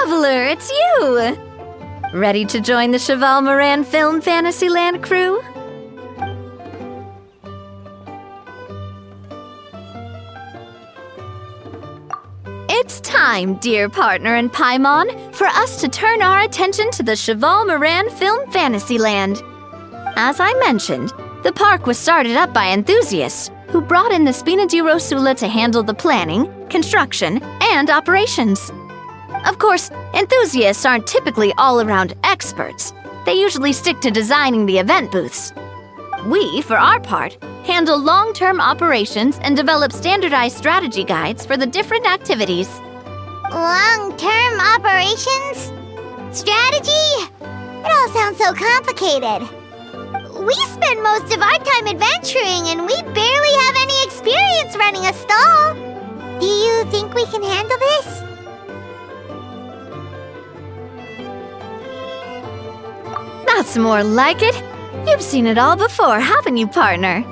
Traveler, it's you! Ready to join the Cheval Moran Film Fantasyland crew? It's time, dear partner and Paimon, for us to turn our attention to the Cheval Moran Film Fantasyland. As I mentioned, the park was started up by enthusiasts who brought in the Spina di Rosula to handle the planning, construction, and operations. Of course, enthusiasts aren't typically all-around experts. They usually stick to designing the event booths. We, for our part, handle long-term operations and develop standardized strategy guides for the different activities. Long-term operations? Strategy? It all sounds so complicated. We spend most of our time adventuring and we barely have any experience running a stall. Do you think we can handle this? That's more like it. You've seen it all before, haven't you, partner?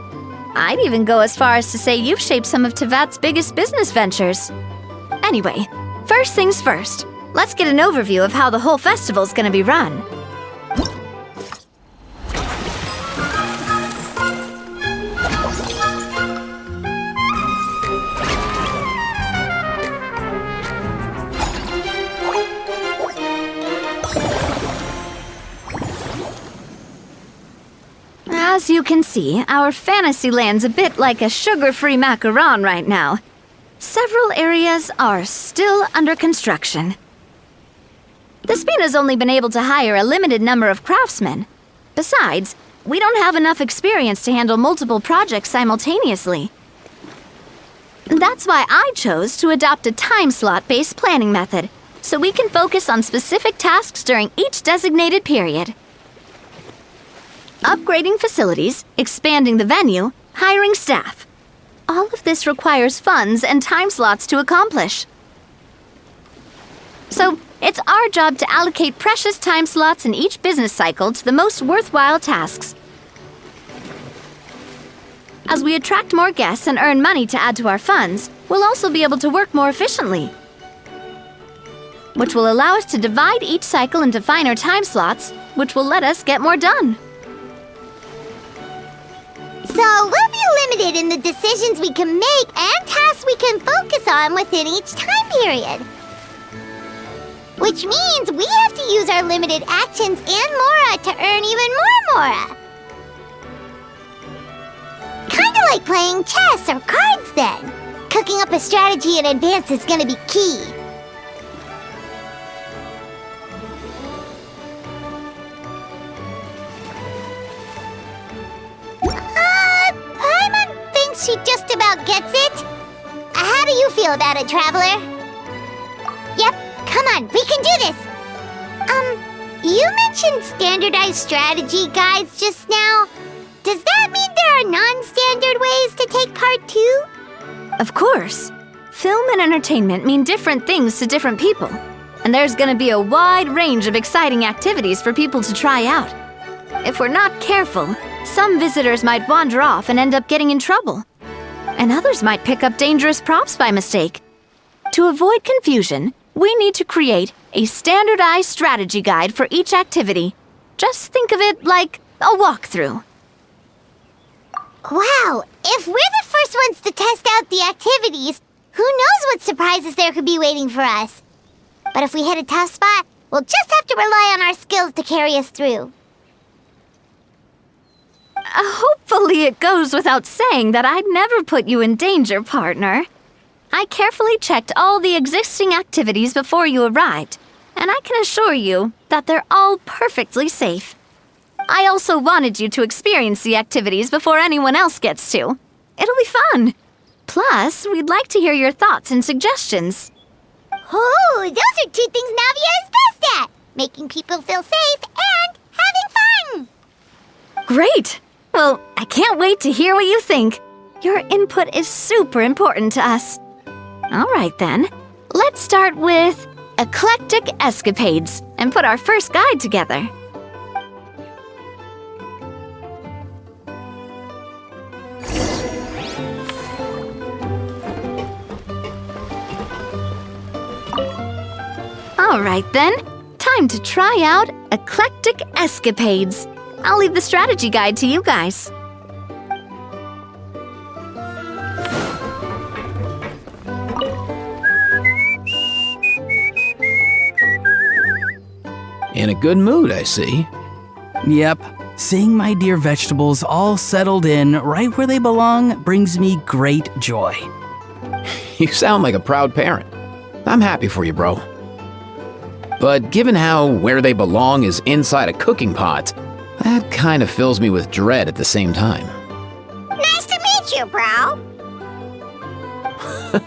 I'd even go as far as to say you've shaped some of Tevat's biggest business ventures. Anyway, first things first. Let's get an overview of how the whole festival's gonna be run. As you can see, our Fantasyland's a bit like a sugar-free macaron right now. Several areas are still under construction. The Spina's only been able to hire a limited number of craftsmen. Besides, we don't have enough experience to handle multiple projects simultaneously. That's why I chose to adopt a time slot-based planning method, so we can focus on specific tasks during each designated period. Upgrading facilities, expanding the venue, hiring staff. All of this requires funds and time slots to accomplish. So, it's our job to allocate precious time slots in each business cycle to the most worthwhile tasks. As we attract more guests and earn money to add to our funds, we'll also be able to work more efficiently, which will allow us to divide each cycle into finer time slots, which will let us get more done. So we'll be limited in the decisions we can make and tasks we can focus on within each time period. Which means we have to use our limited actions and Mora to earn even more Mora. Kinda like playing chess or cards then. Cooking up a strategy in advance is gonna be key. Paimon thinks she just about gets it. How do you feel about it, Traveler? Yep, come on, we can do this! You mentioned standardized strategy guides just now. Does that mean there are non-standard ways to take part too? Of course. Film and entertainment mean different things to different people. And there's gonna be a wide range of exciting activities for people to try out. If we're not careful, some visitors might wander off and end up getting in trouble. And others might pick up dangerous props by mistake. To avoid confusion, we need to create a standardized strategy guide for each activity. Just think of it like a walkthrough. Wow, if we're the first ones to test out the activities, who knows what surprises there could be waiting for us? But if we hit a tough spot, we'll just have to rely on our skills to carry us through. Hopefully it goes without saying that I'd never put you in danger, partner. I carefully checked all the existing activities before you arrived, and I can assure you that they're all perfectly safe. I also wanted you to experience the activities before anyone else gets to. It'll be fun. Plus, we'd like to hear your thoughts and suggestions. Oh, those are two things Navia is best at! Making people feel safe and having fun! Great! Well, I can't wait to hear what you think. Your input is super important to us. All right then, let's start with Eclectic Escapades and put our first guide together. All All right then, time to try out Eclectic Escapades. I'll leave the strategy guide to you guys. In a good mood, I see. Yep. Seeing my dear vegetables all settled in right where they belong brings me great joy. You sound like a proud parent. I'm happy for you, bro. But given how where they belong is inside a cooking pot, that kind of fills me with dread at the same time. Nice to meet you, bro.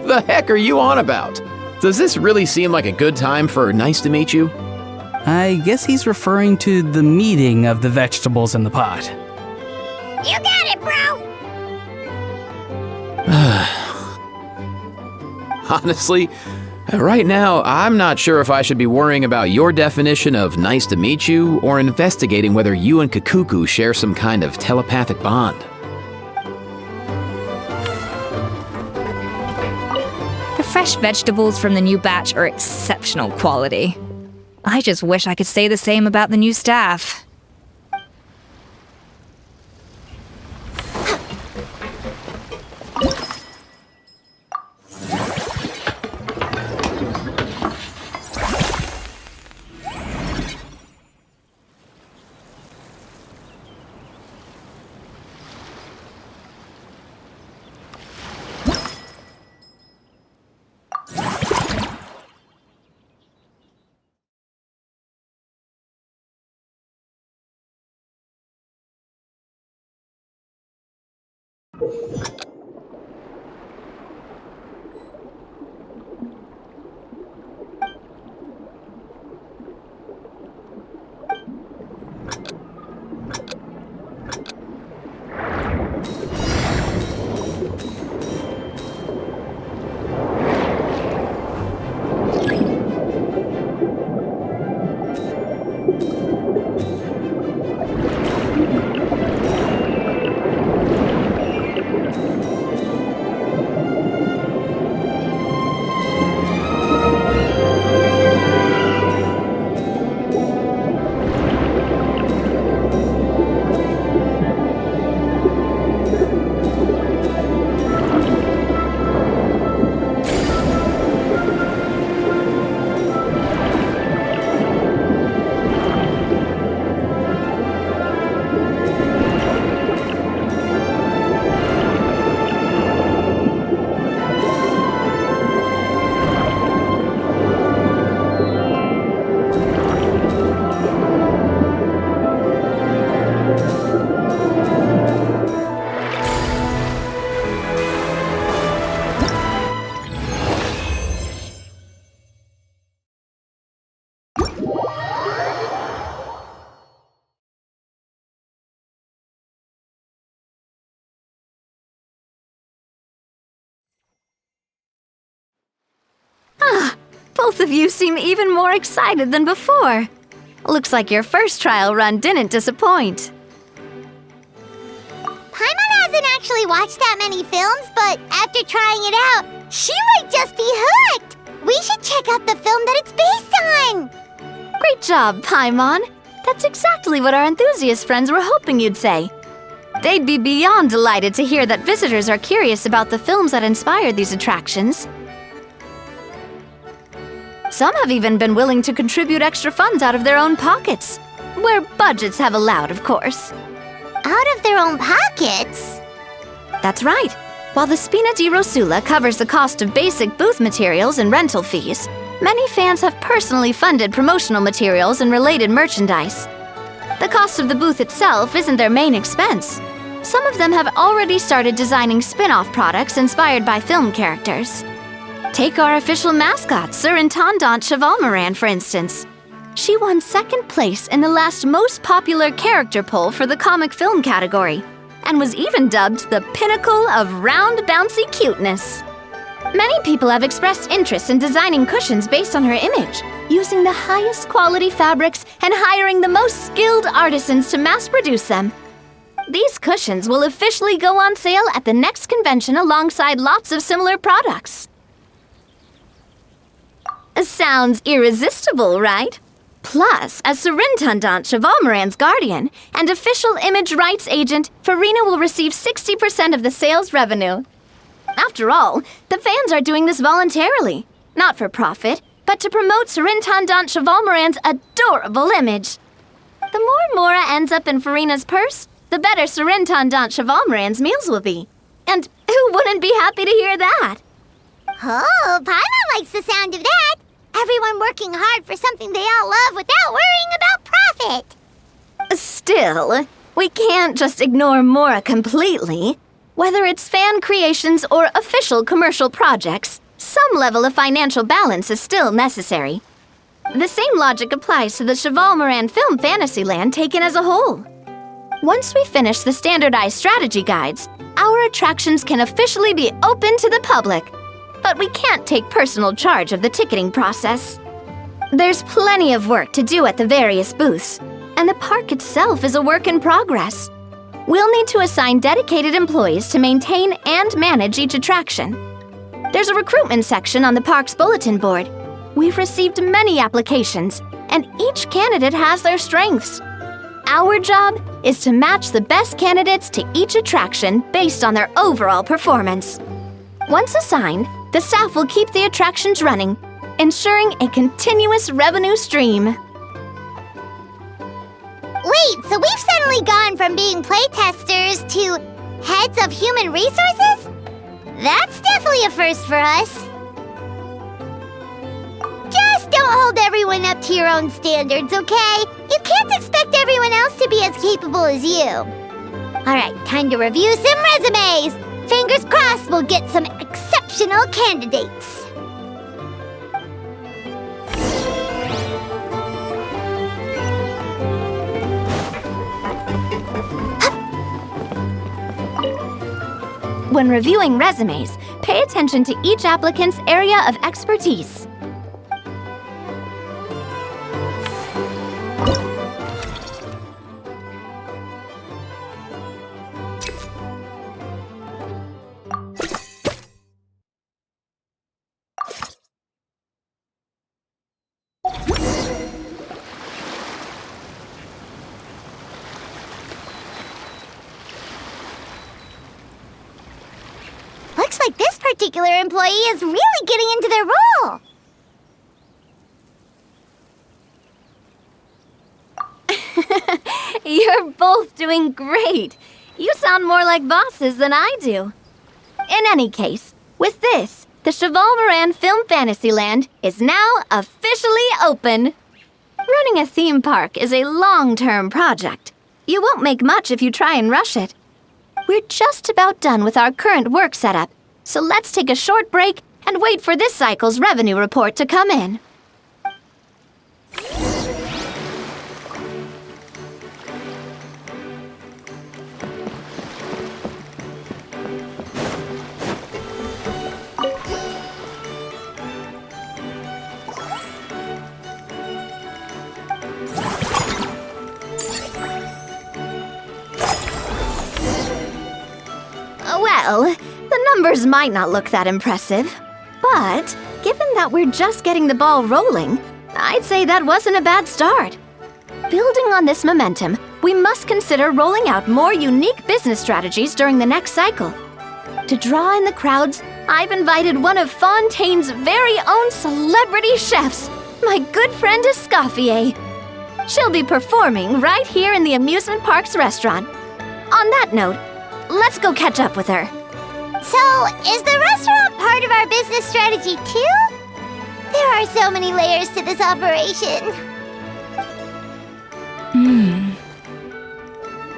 The heck are you on about? Does this really seem like a good time for nice to meet you? I guess he's referring to the meeting of the vegetables in the pot. You got it, bro. Honestly, right now, I'm not sure if I should be worrying about your definition of nice to meet you or investigating whether you and Kakuku share some kind of telepathic bond. The fresh vegetables from the new batch are exceptional quality. I just wish I could say the same about the new staff. Both of you seem even more excited than before. Looks like your first trial run didn't disappoint. Paimon hasn't actually watched that many films, but after trying it out, she might just be hooked. We should check out the film that it's based on. Great job, Paimon. That's exactly what our enthusiast friends were hoping you'd say. They'd be beyond delighted to hear that visitors are curious about the films that inspired these attractions. Some have even been willing to contribute extra funds out of their own pockets. Where budgets have allowed, of course. Out of their own pockets? That's right. While the Spina di Rosula covers the cost of basic booth materials and rental fees, many fans have personally funded promotional materials and related merchandise. The cost of the booth itself isn't their main expense. Some of them have already started designing spin-off products inspired by film characters. Take our official mascot, Surintendant Chevalmoran, for instance. She won second place in the last most popular character poll for the comic film category, and was even dubbed the pinnacle of round, bouncy cuteness. Many people have expressed interest in designing cushions based on her image, using the highest quality fabrics and hiring the most skilled artisans to mass produce them. These cushions will officially go on sale at the next convention alongside lots of similar products. Sounds irresistible, right? Plus, as Surintendant Chevalmoran's guardian and official image rights agent, Farina will receive 60% of the sales revenue. After all, the fans are doing this voluntarily, not for profit, but to promote Surintendant Chevalmoran's adorable image. The more Mora ends up in Farina's purse, the better Surintendant Chevalmoran's meals will be. And who wouldn't be happy to hear that? Oh, Paimon likes the sound of that. Everyone working hard for something they all love without worrying about profit. Still, we can't just ignore Mora completely. Whether it's fan creations or official commercial projects, some level of financial balance is still necessary. The same logic applies to the Chevalmoran Film Fantasyland taken as a whole. Once we finish the standardized strategy guides, our attractions can officially be open to the public. But we can't take personal charge of the ticketing process. There's plenty of work to do at the various booths, and the park itself is a work in progress. We'll need to assign dedicated employees to maintain and manage each attraction. There's a recruitment section on the park's bulletin board. We've received many applications, and each candidate has their strengths. Our job is to match the best candidates to each attraction based on their overall performance. Once assigned, the staff will keep the attractions running, ensuring a continuous revenue stream. Wait, so we've suddenly gone from being playtesters to heads of human resources? That's definitely a first for us. Just don't hold everyone up to your own standards, okay? You can't expect everyone else to be as capable as you. Alright, time to review some resumes. Fingers crossed we'll get some exceptional candidates. When reviewing resumes, pay attention to each applicant's area of expertise. Looks like this particular employee is really getting into their role. You're both doing great. You sound more like bosses than I do. In any case, with this, the Chevalmoran Film Fantasyland is now officially open. Running a theme park is a long-term project. You won't make much if you try and rush it. We're just about done with our current work setup, so let's take a short break and wait for this cycle's revenue report to come in. Well, the numbers might not look that impressive, but given that we're just getting the ball rolling, I'd say that wasn't a bad start. Building on this momentum, we must consider rolling out more unique business strategies during the next cycle. To draw in the crowds, I've invited one of Fontaine's very own celebrity chefs, my good friend Eskofье. She'll be performing right here in the amusement park's restaurant. On that note, let's go catch up with her. So, is the restaurant part of our business strategy too? There are so many layers to this operation.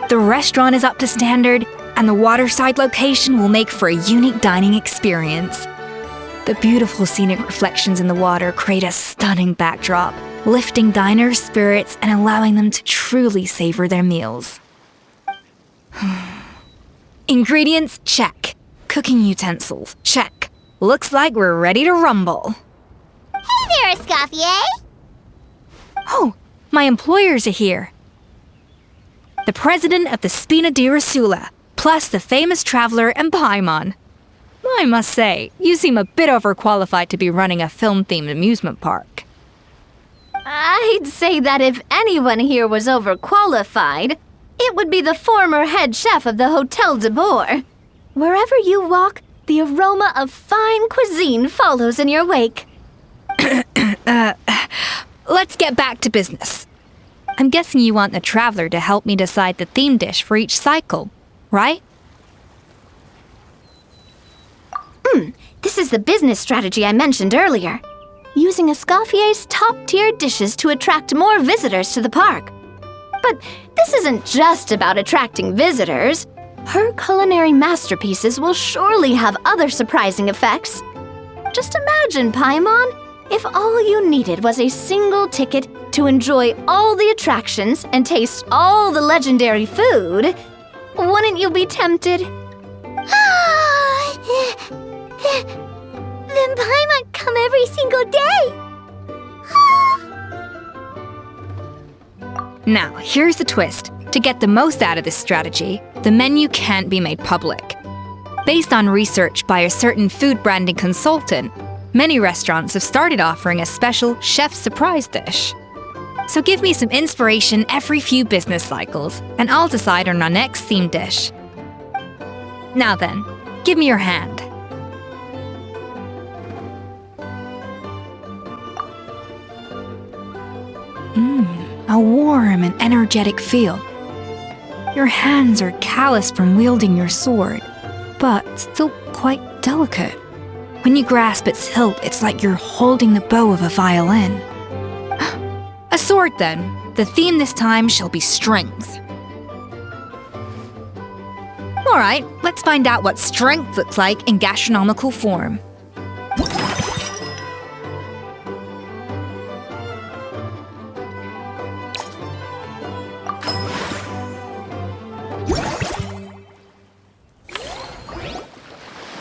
The restaurant is up to standard, and the waterside location will make for a unique dining experience. The beautiful scenic reflections in the water create a stunning backdrop, lifting diners' spirits and allowing them to truly savor their meals. Ingredients, check. Cooking utensils, check. Looks like we're ready to rumble. Hey there, Eskofье! Oh, my employers are here. The president of the Spina di Rosula, plus the famous traveler and Paimon. I must say, you seem a bit overqualified to be running a film-themed amusement park. I'd say that if anyone here was overqualified, it would be the former head chef of the Hotel de Boer. Wherever you walk, the aroma of fine cuisine follows in your wake. Let's get back to business. I'm guessing you want the traveler to help me decide the theme dish for each cycle, right? This is the business strategy I mentioned earlier. Using Eskofie's top-tier dishes to attract more visitors to the park. But this isn't just about attracting visitors. Her culinary masterpieces will surely have other surprising effects. Just imagine, Paimon, if all you needed was a single ticket to enjoy all the attractions and taste all the legendary food. Wouldn't you be tempted? Then Paimon come every single day. Now, here's the twist. To get the most out of this strategy, the menu can't be made public. Based on research by a certain food branding consultant, many restaurants have started offering a special chef surprise dish. So give me some inspiration every few business cycles, and I'll decide on our next theme dish. Now then, give me your hand. A warm and energetic feel. Your hands are calloused from wielding your sword, but still quite delicate. When you grasp its hilt, it's like you're holding the bow of a violin. A sword, then. The theme this time shall be strength. Alright, let's find out what strength looks like in gastronomical form.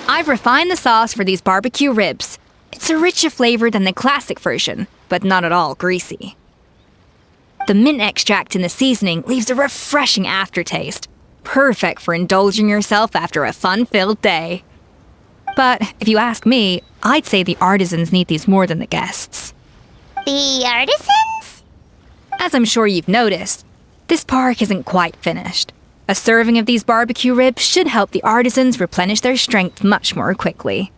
I've refined the sauce for these barbecue ribs. It's a richer flavor than the classic version, but not at all greasy. The mint extract in the seasoning leaves a refreshing aftertaste, perfect for indulging yourself after a fun-filled day. But if you ask me, I'd say the artisans need these more than the guests. The artisans? As I'm sure you've noticed, this park isn't quite finished. A serving of these barbecue ribs should help the artisans replenish their strength much more quickly.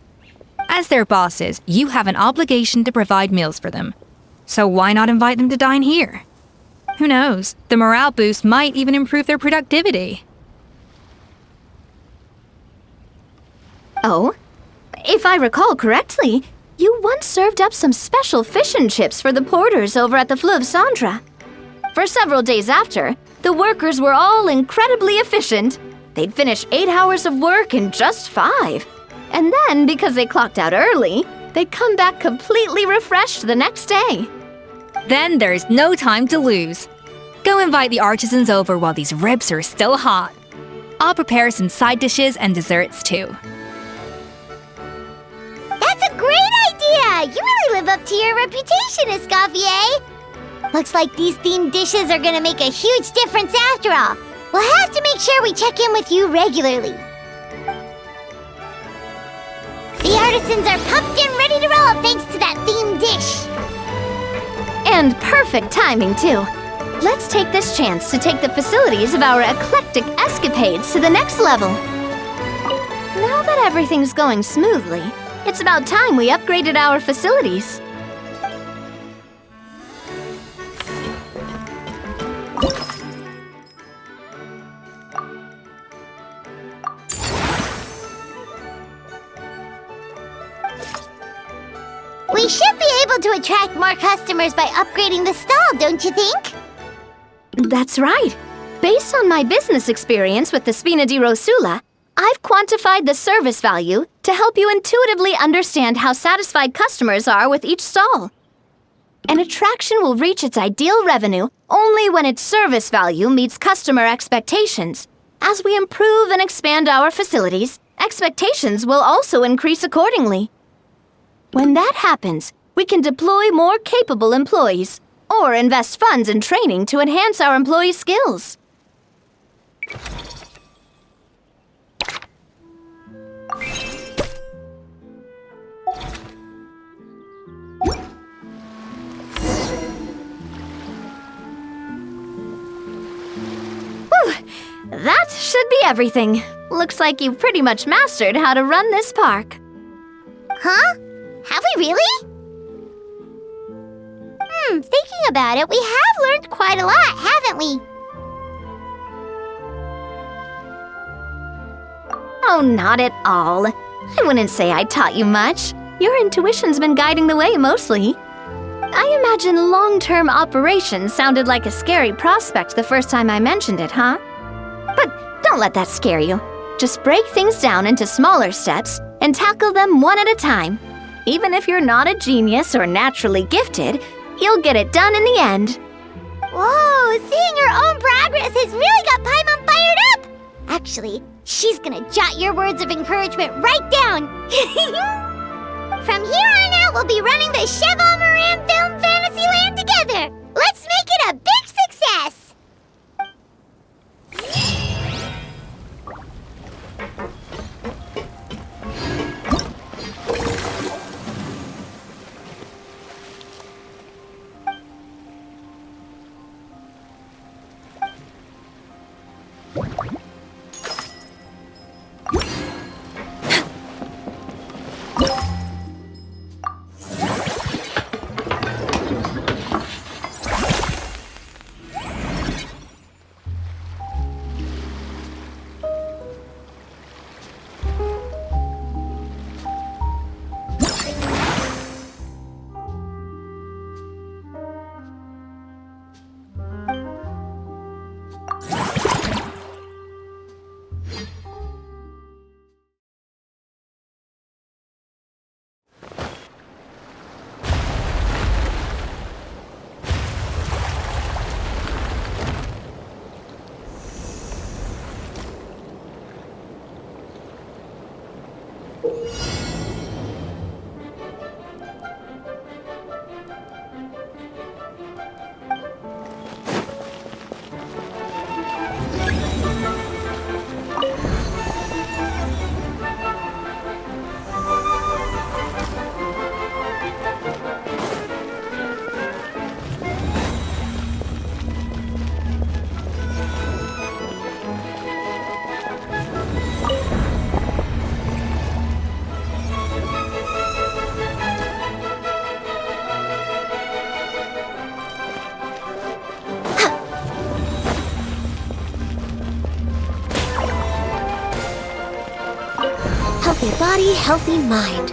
As their bosses, you have an obligation to provide meals for them. So why not invite them to dine here? Who knows? The morale boost might even improve their productivity. Oh, if I recall correctly, you once served up some special fish and chips for the porters over at the Fleuve Centre. For several days after, the workers were all incredibly efficient. They'd finish 8 hours of work in just 5. And then, because they clocked out early, they'd come back completely refreshed the next day. Then there's no time to lose. Go invite the artisans over while these ribs are still hot. I'll prepare some side dishes and desserts too. That's a great idea! You really live up to your reputation, Eskofье! Looks like these themed dishes are gonna make a huge difference after all. We'll have to make sure we check in with you regularly. The artisans are pumped and ready to roll thanks to that themed dish. And perfect timing, too. Let's take this chance to take the facilities of our eclectic escapades to the next level. Now that everything's going smoothly, it's about time we upgraded our facilities. We should be able to attract more customers by upgrading the stall, don't you think? That's right. Based on my business experience with the Spina di Rosula, I've quantified the service value to help you intuitively understand how satisfied customers are with each stall. An attraction will reach its ideal revenue only when its service value meets customer expectations. As we improve and expand our facilities, expectations will also increase accordingly. When that happens, we can deploy more capable employees or invest funds in training to enhance our employees' skills. should be everything. Looks like you've pretty much mastered how to run this park. Huh? Have we really? Thinking about it, we have learned quite a lot, haven't we? Oh, not at all. I wouldn't say I taught you much. Your intuition's been guiding the way mostly. I imagine long-term operations sounded like a scary prospect the first time I mentioned it, huh? But don't let that scare you. Just break things down into smaller steps and tackle them one at a time. Even if you're not a genius or naturally gifted, you'll get it done in the end. Whoa, seeing your own progress has really got Paimon fired up! Actually, she's gonna jot your words of encouragement right down. From here on out, we'll be running the Chevron Film Fantasyland together. Let's make it a big success! Healthy body, healthy mind.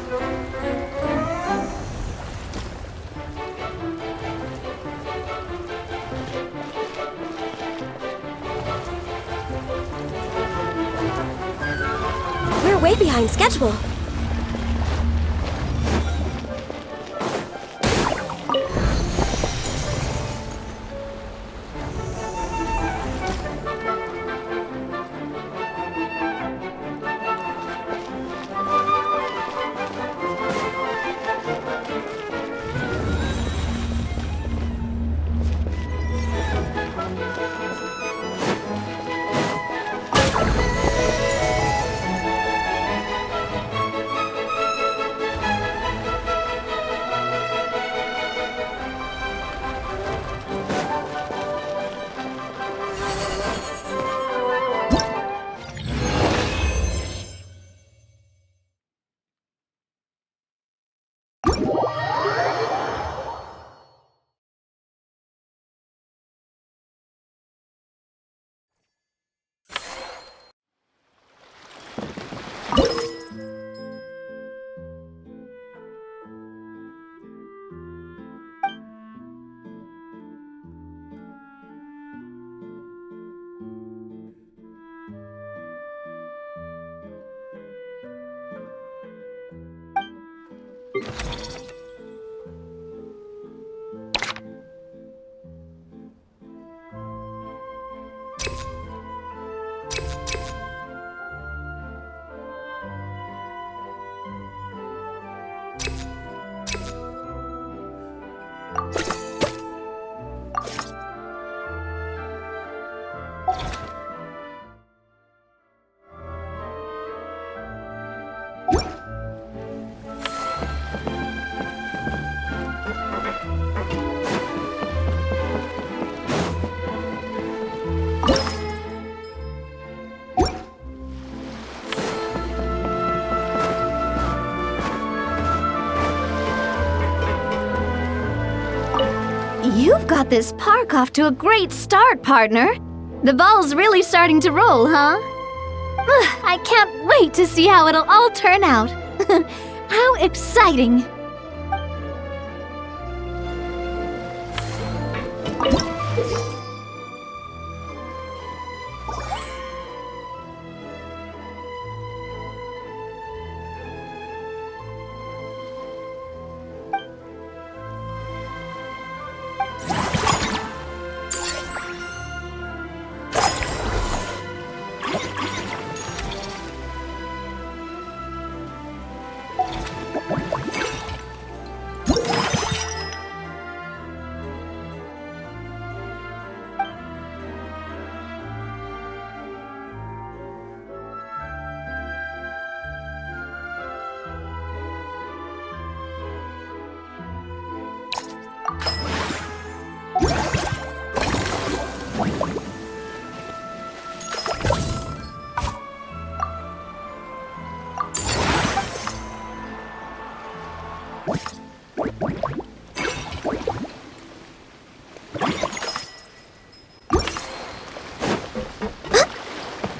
We're way behind schedule. got this park off to a great start, partner. The ball's really starting to roll, huh? I can't wait to see how it'll all turn out. How exciting!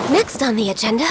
Next on the agenda.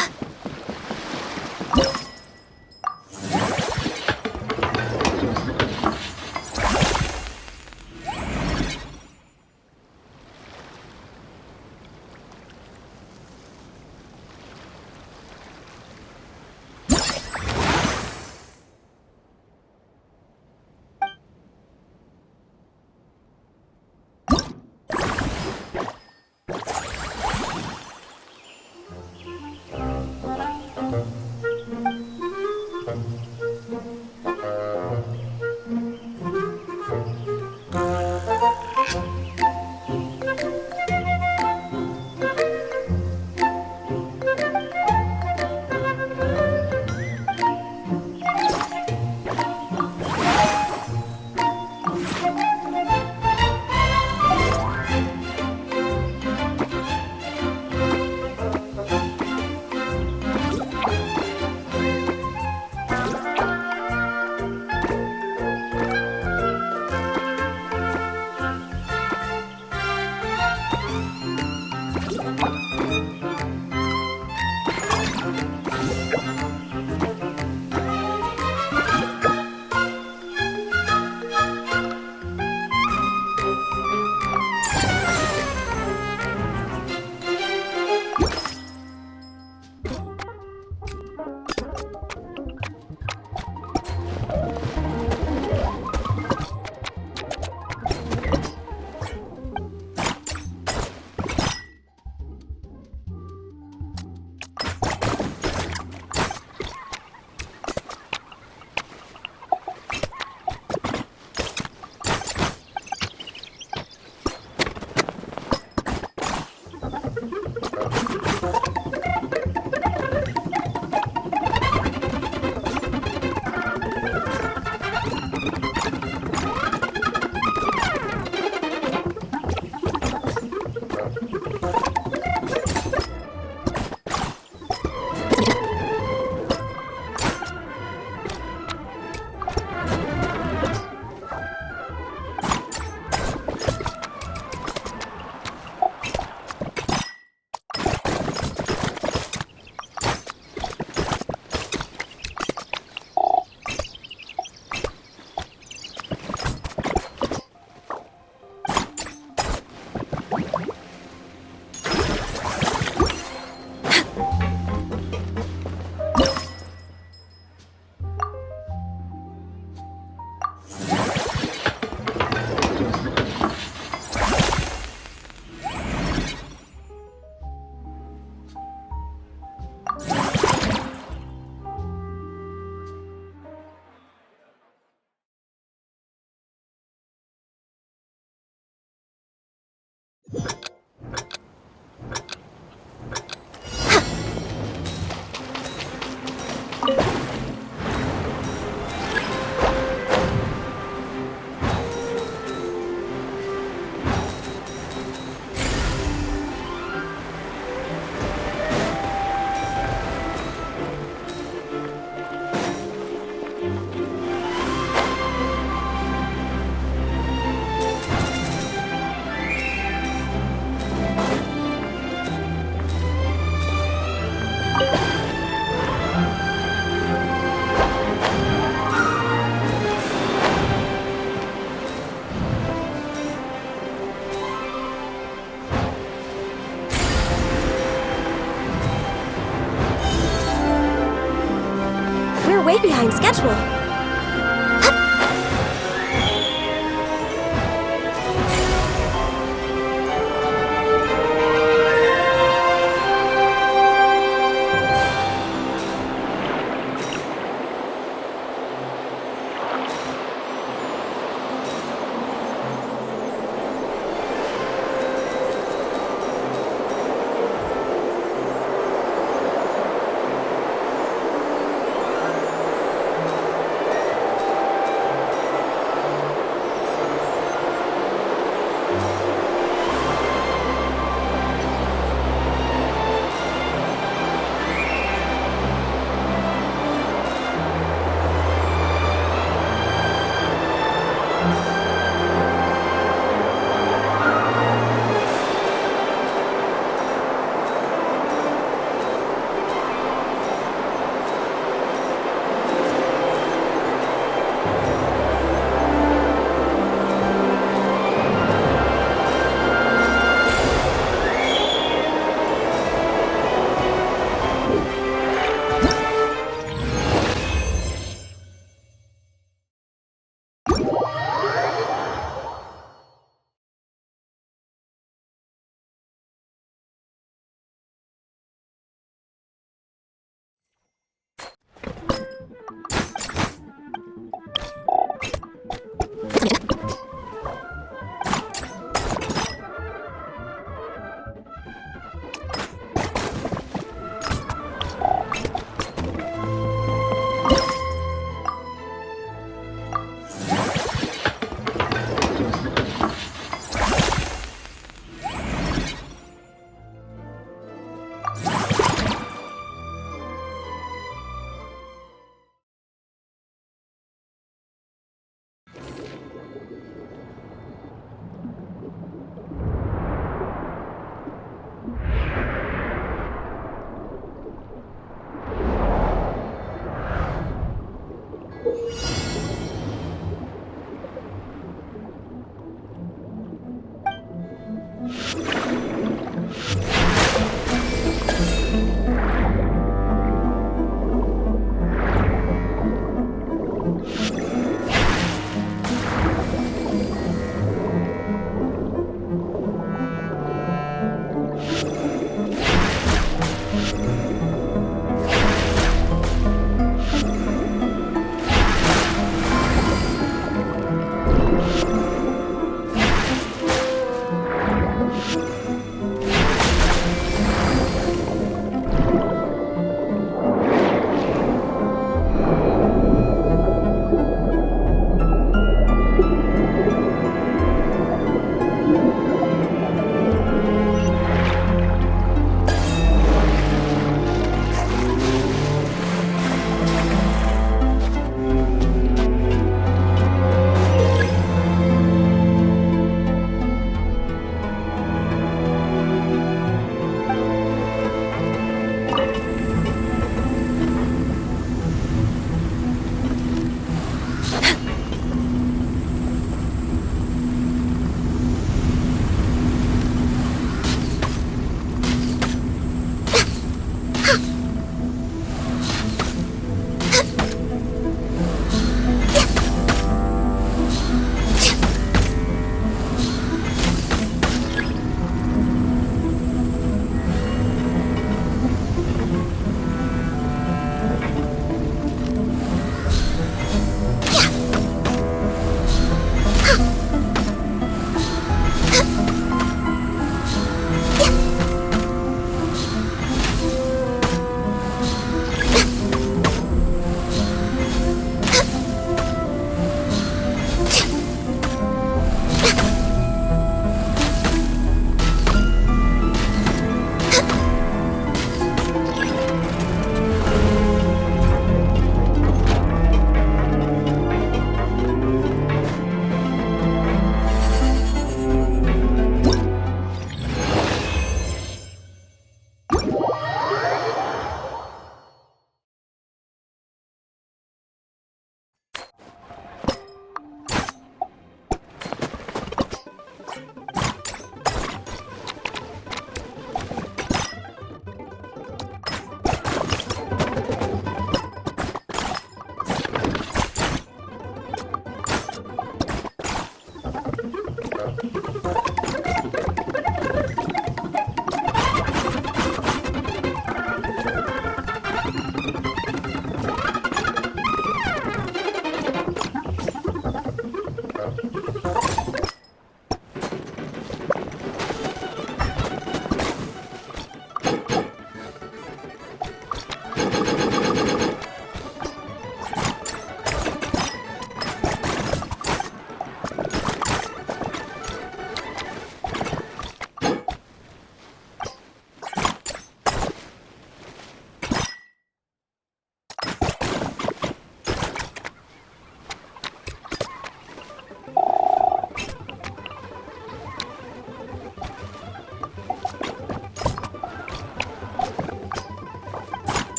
way behind schedule.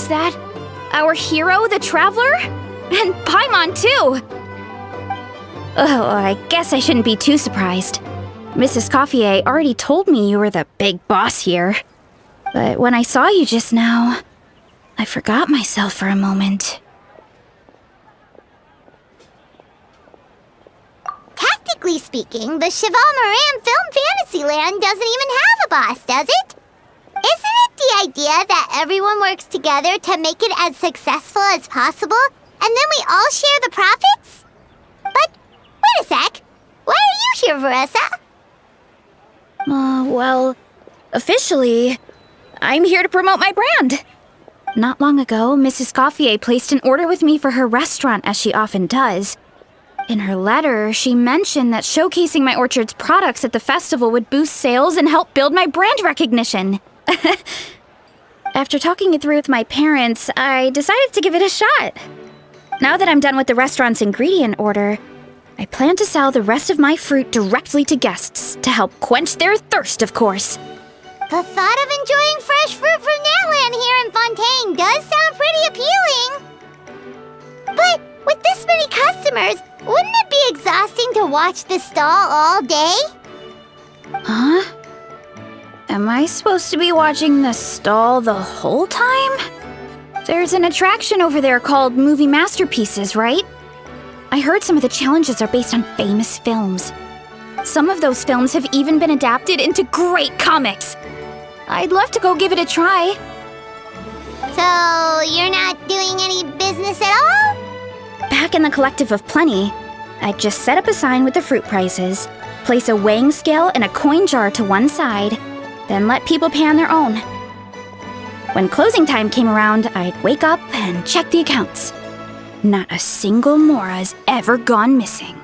Who's that? Our hero, the Traveler? And Paimon, too! Oh, I guess I shouldn't be too surprised. Mrs. Eskoffier already told me you were the big boss here. But when I saw you just now, I forgot myself for a moment. Technically speaking, the Moran Film Fantasyland doesn't even have a boss, does it? Isn't it the idea that everyone works together to make it as successful as possible, and then we all share the profits? But, wait a sec. Why are you here, Varesa? Well, officially, I'm here to promote my brand. Not long ago, Mrs. Eskoffier placed an order with me for her restaurant, as she often does. In her letter, she mentioned that showcasing my orchard's products at the festival would boost sales and help build my brand recognition. After talking it through with my parents, I decided to give it a shot. Now that I'm done with the restaurant's ingredient order, I plan to sell the rest of my fruit directly to guests to help quench their thirst, of course. The thought of enjoying fresh fruit from Natland here in Fontaine does sound pretty appealing. But with this many customers, wouldn't it be exhausting to watch the stall all day? Huh? Am I supposed to be watching the stall the whole time? There's an attraction over there called Movie Masterpieces, right? I heard some of the challenges are based on famous films. Some of those films have even been adapted into great comics. I'd love to go give it a try. So, you're not doing any business at all? Back in the Collective of Plenty, I'd just set up a sign with the fruit prices, place a weighing scale and a coin jar to one side, then let people pay on their own. When closing time came around, I'd wake up and check the accounts. Not a single Mora's ever gone missing.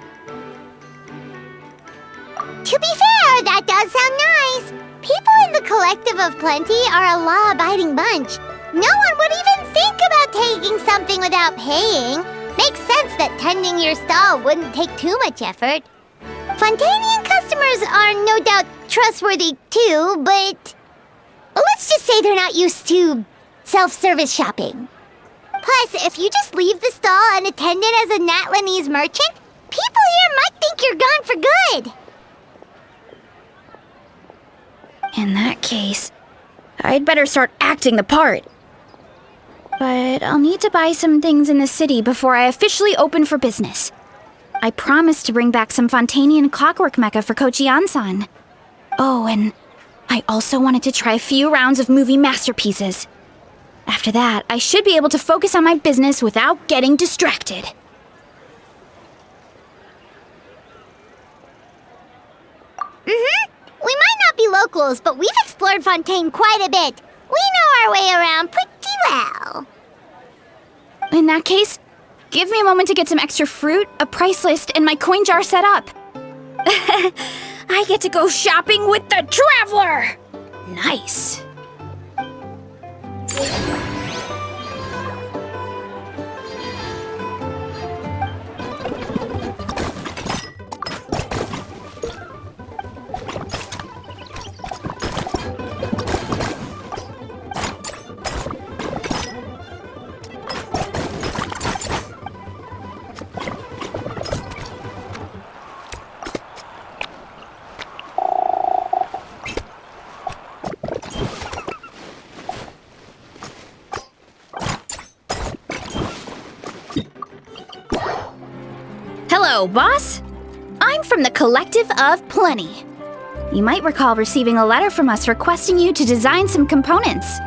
To be fair, that does sound nice. People in the Collective of Plenty are a law-abiding bunch. No one would even think about taking something without paying. Makes sense that tending your stall wouldn't take too much effort. Fontainian customers are no doubt trustworthy too, but let's just say they're not used to self-service shopping. Plus, if you just leave the stall unattended as a Natlanese merchant, people here might think you're gone for good. In that case, I'd better start acting the part. But I'll need to buy some things in the city before I officially open for business. I promised to bring back some Fontainian clockwork mecha for Kochi-an-san. Oh, and I also wanted to try a few rounds of movie masterpieces. After that, I should be able to focus on my business without getting distracted. We might not be locals, but we've explored Fontaine quite a bit. We know our way around pretty well. In that case, give me a moment to get some extra fruit, a price list, and my coin jar set up. I get to go shopping with the Traveler! Nice. Hello, boss. I'm from the Collective of Plenty. You might recall receiving a letter from us requesting you to design some components.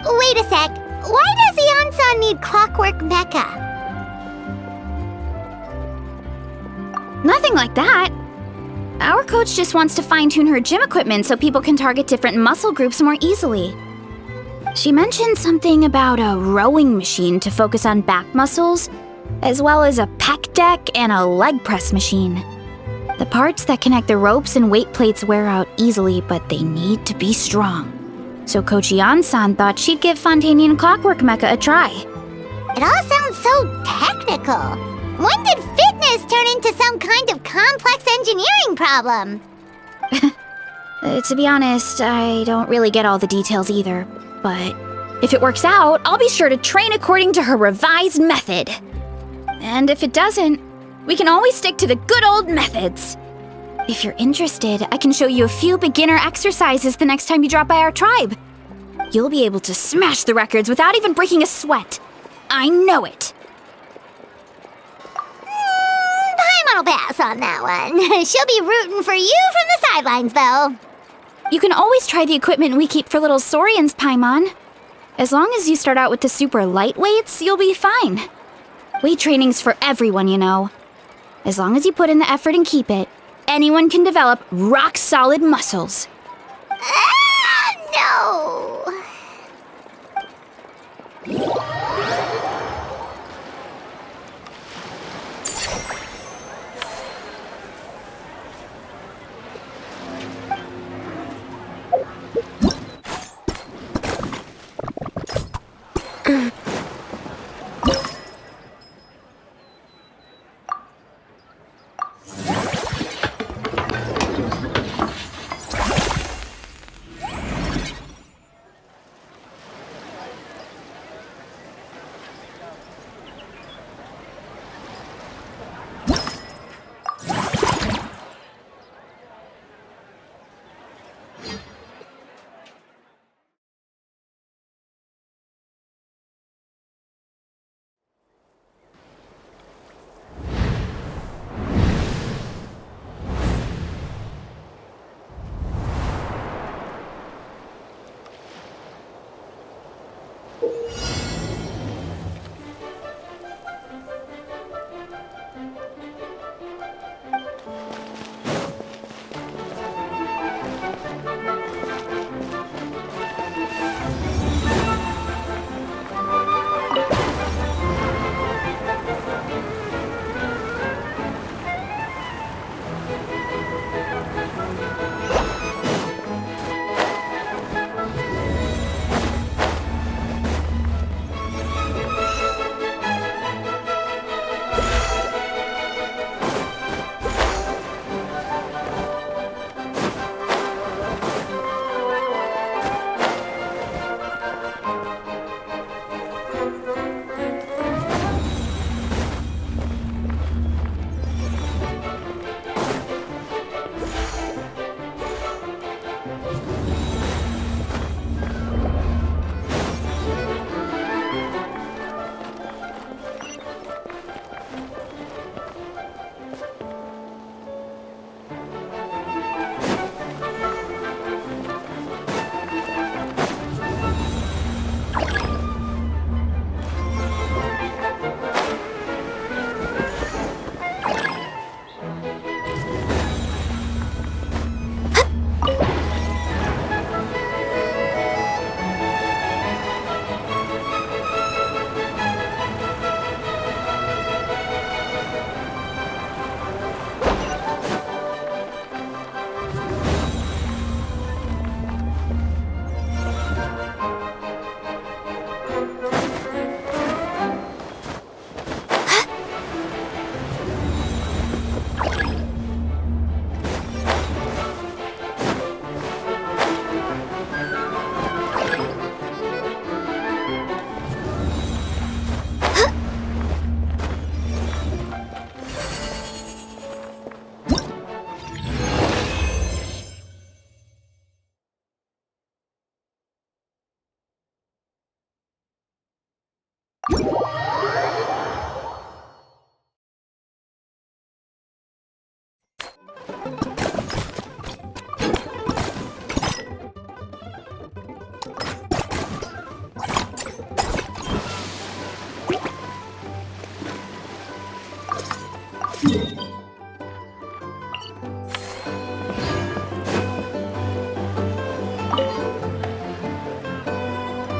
Wait a sec. Why does Ian-san need clockwork mecha? Nothing like that. Our coach just wants to fine-tune her gym equipment so people can target different muscle groups more easily. She mentioned something about a rowing machine to focus on back muscles, as well as a pec deck and a leg press machine. The parts that connect the ropes and weight plates wear out easily, but they need to be strong. So Kochi-an-san thought she'd give Fontainian Clockwork Mecha a try. It all sounds so technical. When did fitness turn into some kind of complex engineering problem? To be honest, I don't really get all the details either, but If it works out, I'll be sure to train according to her revised method. And if it doesn't, we can always stick to the good old methods. If you're interested, I can show you a few beginner exercises the next time you drop by our tribe. You'll be able to smash the records without even breaking a sweat. I know it. Paimon will pass on that one. She'll be rooting for you from the sidelines, though. You can always try the equipment we keep for little Saurians, Paimon. As long as you start out with the super lightweights, you'll be fine. Weight training's for everyone, you know. As long as you put in the effort and keep it, anyone can develop rock-solid muscles. No!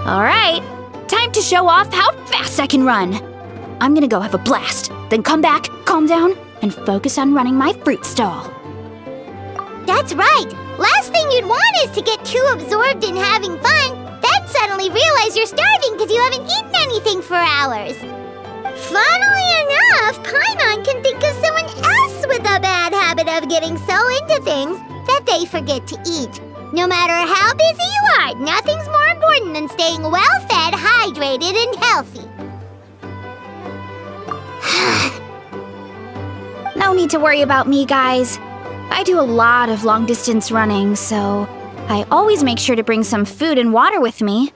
All right, time to show off how fast I can run. I'm gonna go have a blast, then come back, calm down, and focus on running my fruit stall. That's right! Last thing you'd want is to get too absorbed in having fun, then suddenly realize you're starving because you haven't eaten anything for hours. Funnily enough, Paimon can think of someone else with a bad habit of getting so into things that they forget to eat. No matter how busy you are, nothing's more important than staying well-fed, hydrated, and healthy. No need to worry about me, guys. I do a lot of long-distance running, so I always make sure to bring some food and water with me.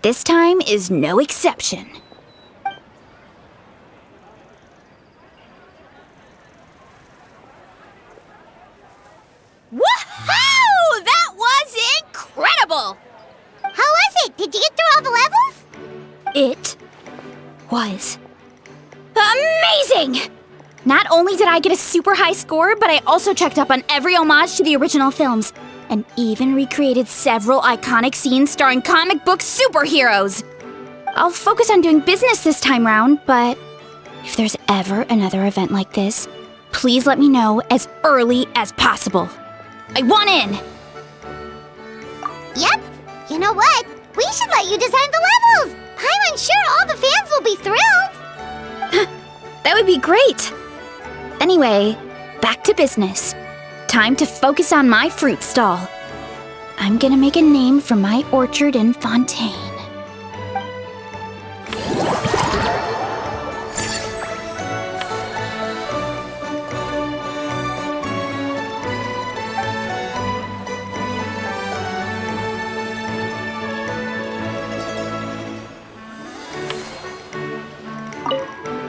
This time is no exception. Woohoo! That was incredible! How was it? Did you get through all the levels? It was amazing! Not only did I get a super high score, but I also checked up on every homage to the original films, and even recreated several iconic scenes starring comic book superheroes. I'll focus on doing business this time round, but if there's ever another event like this, please let me know as early as possible. I want in! Yep. You know what? We should let you design the levels! I'm sure all the fans will be thrilled! That would be great! Anyway, back to business. Time to focus on my fruit stall. I'm gonna make a name for my orchard in Fontaine.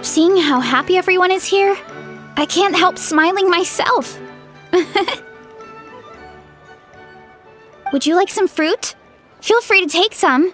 Seeing how happy everyone is here, I can't help smiling myself. Would you like some fruit? Feel free to take some.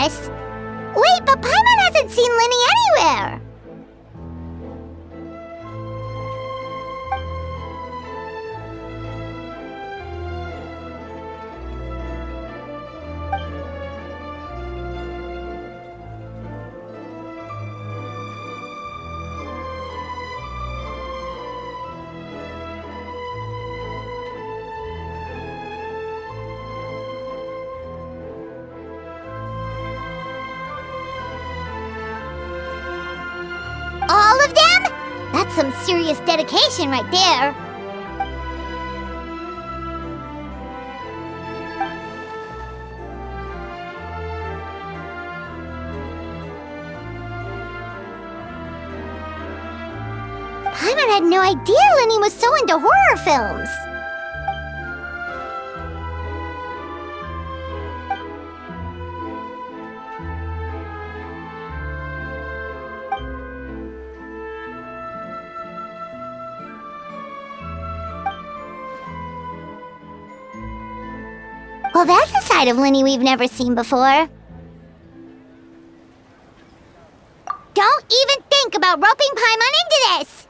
us? Wait, but Paimon hasn't seen Linny anywhere. All of them? That's some serious dedication right there. Paimon had no idea Linny was so into horror films. Well, that's a side of Linny we've never seen before. Don't even think about roping Paimon into this!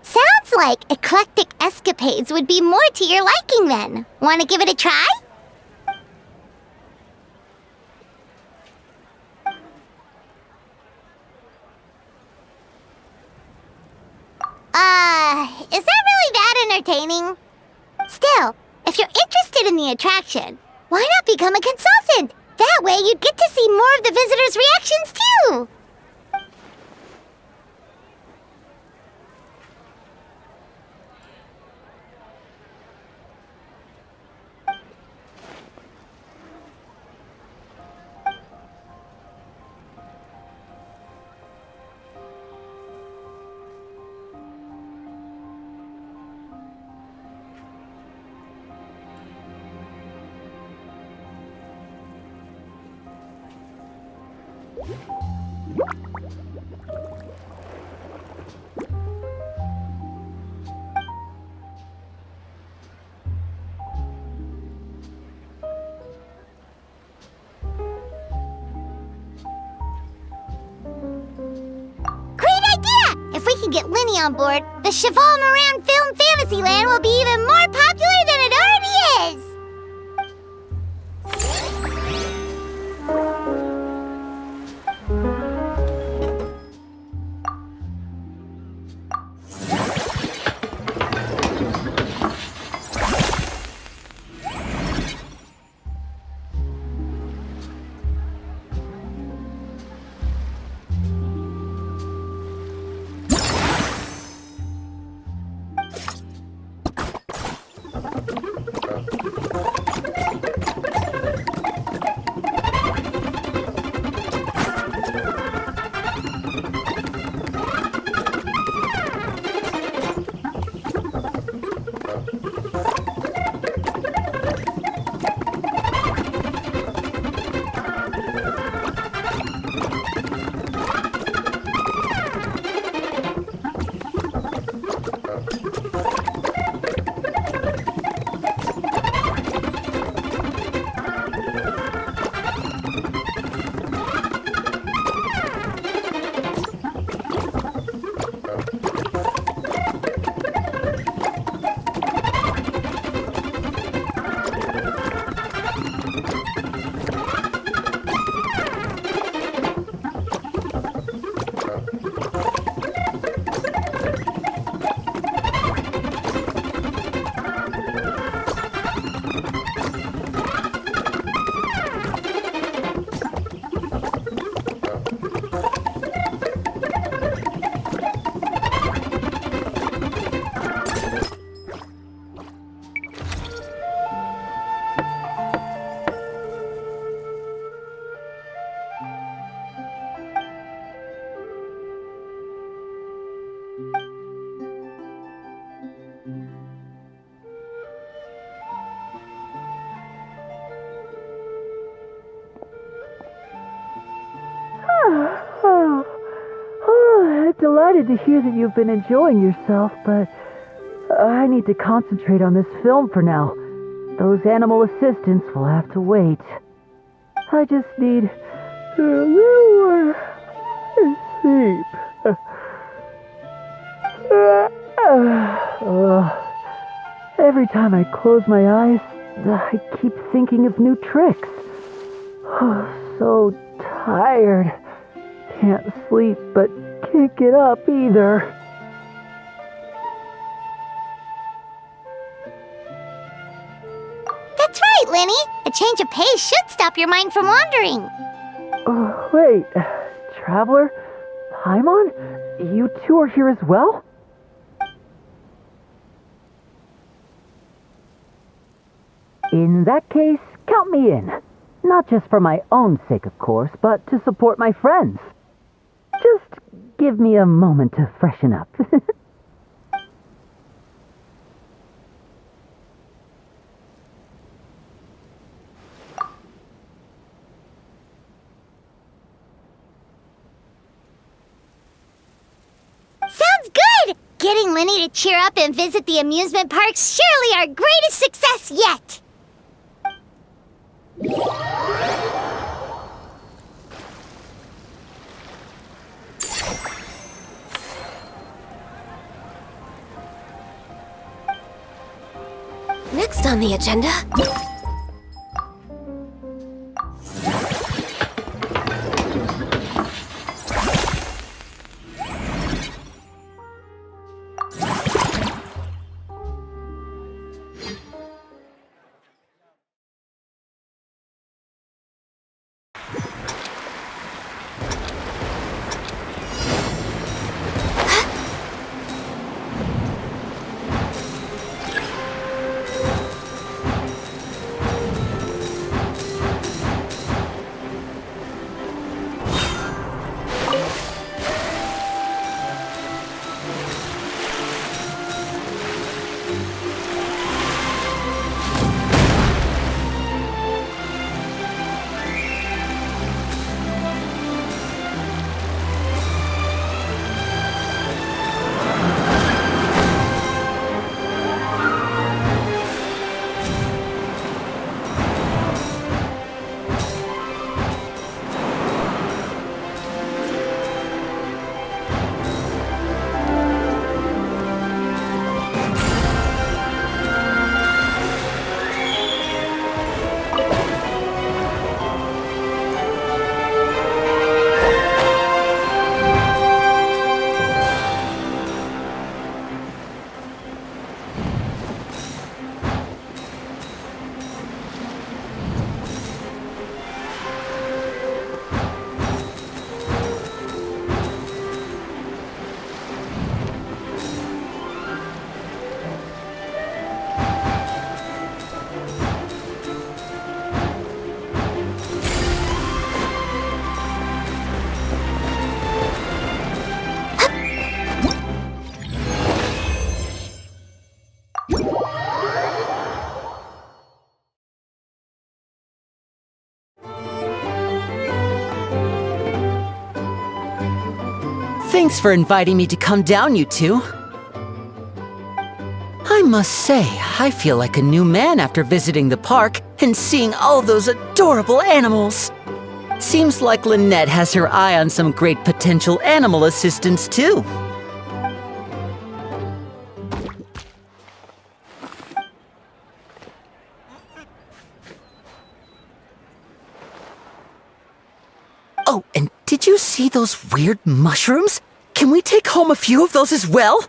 Sounds like eclectic escapades would be more to your liking then. Want to give it a try? Is that really that entertaining? Still, if you're interested in the attraction, why not become a consultant? That way you'd get to see more of the visitors' reactions too! If we can get Linny on board, the Cheval Moran Film Fantasyland will be even more popular than it already is! excited to hear that you've been enjoying yourself, but I need to concentrate on this film for now. Those animal assistants will have to wait. I just need a little more sleep. Every time I close my eyes, I keep thinking of new tricks. So tired. Can't sleep, but can't get up either. That's right, Linny. A change of pace should stop your mind from wandering. Wait, Traveler? Paimon? You two are here as well? In that case, count me in. Not just for my own sake, of course, but to support my friends. Just give me a moment to freshen up. Sounds good! Getting Linny to cheer up and visit the amusement park's surely our greatest success yet! Next on the agenda... Thanks for inviting me to come down, you two. I must say, I feel like a new man after visiting the park and seeing all those adorable animals. Seems like Lynette has her eye on some great potential animal assistants, too. Oh, and did you see those weird mushrooms? Can we take home a few of those as well?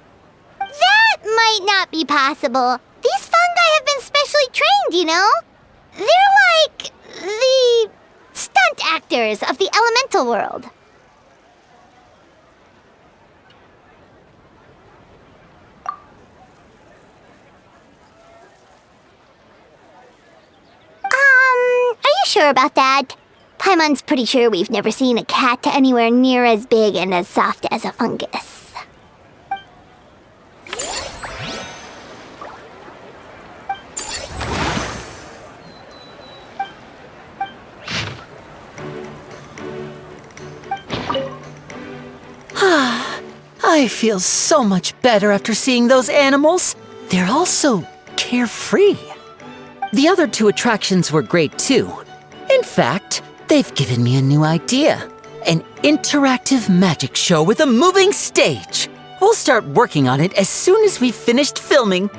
That might not be possible. These fungi have been specially trained, you know? They're like the stunt actors of the elemental world. Are you sure about that? Paimon's pretty sure we've never seen a cat anywhere near as big and as soft as a fungus. I I feel so much better after seeing those animals. They're all so carefree. The other two attractions were great too. In fact, they've given me a new idea. An interactive magic show with a moving stage. We'll start working on it as soon as we've finished filming.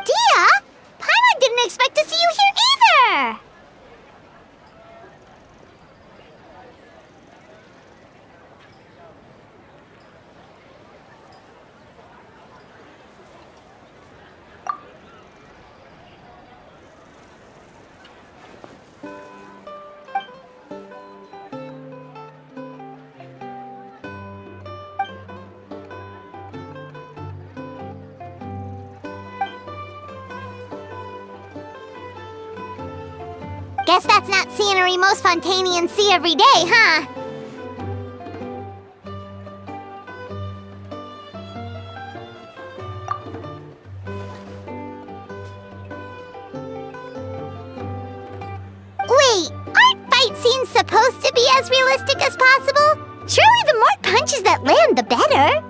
Dia, Paimon didn't expect to see you here either. Guess that's not scenery most Fontanians see every day, huh? Wait, aren't fight scenes supposed to be as realistic as possible? Surely the more punches that land, the better.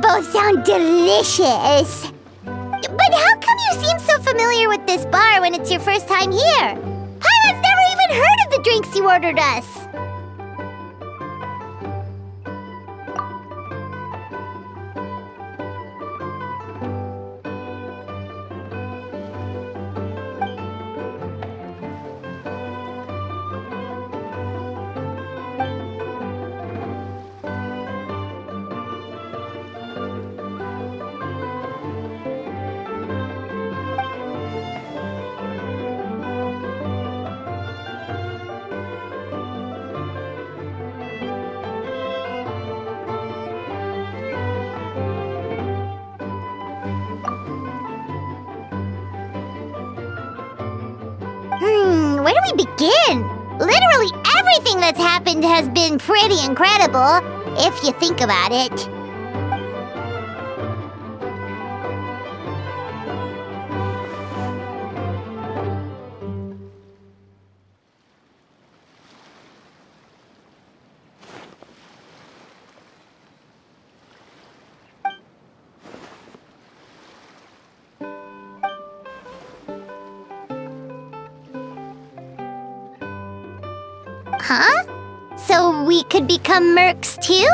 both sound delicious. But how come you seem so familiar with this bar when it's your first time here? Paimon's never even heard of the drinks you ordered us. Where do we begin? Literally everything that's happened has been pretty incredible, if you think about it. Huh? So we could become mercs too?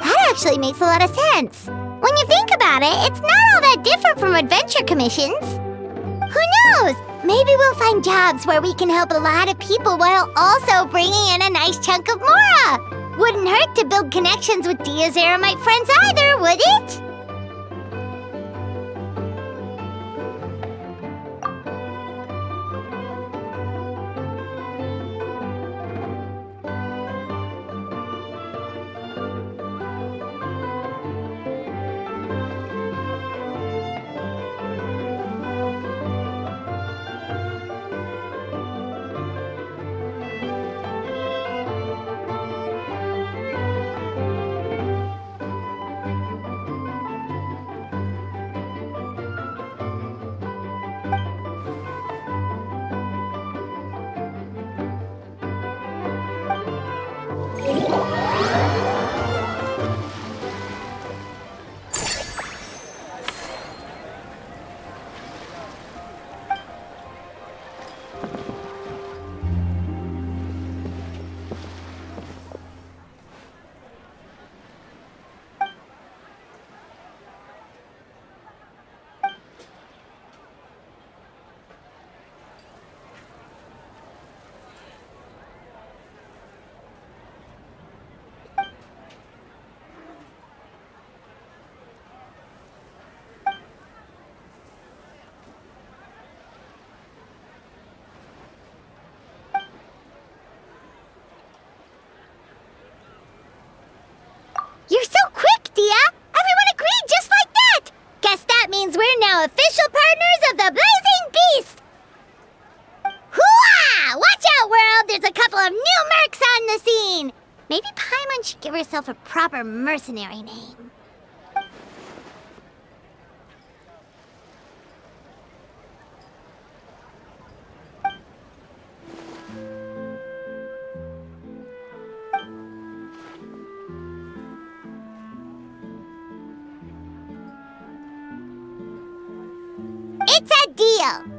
That actually makes a lot of sense. When you think about it, it's not all that different from adventure commissions. Who knows? Maybe we'll find jobs where we can help a lot of people while also bringing in a nice chunk of Mora. Wouldn't hurt to build connections with Dia's Eremite friends either, would it? You're so quick, Dia! Everyone agreed just like that! Guess that means we're now official partners of the Blazing Beast! Hooah! Watch out, world! There's a couple of new mercs on the scene! Maybe Paimon should give herself a proper mercenary name. It's a deal!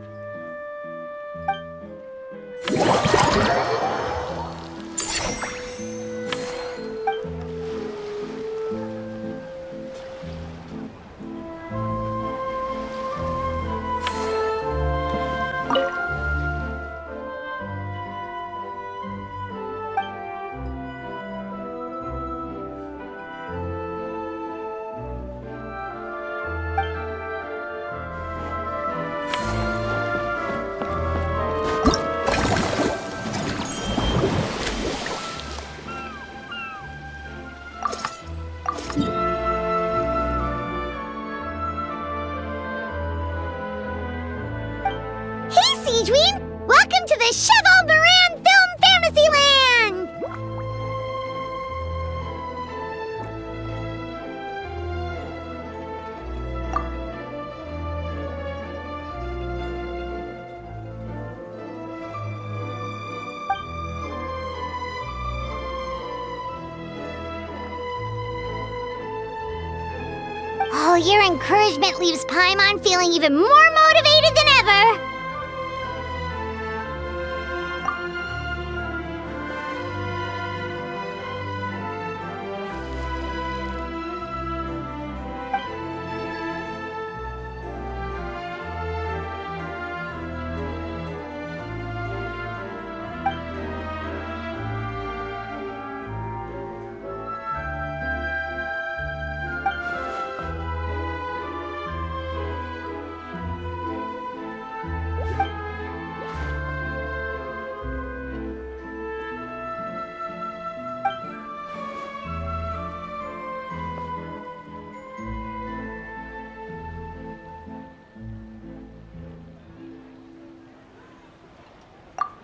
the Swobodное Film Fantasyland! Oh, your encouragement leaves Paimon feeling even more motivated than ever!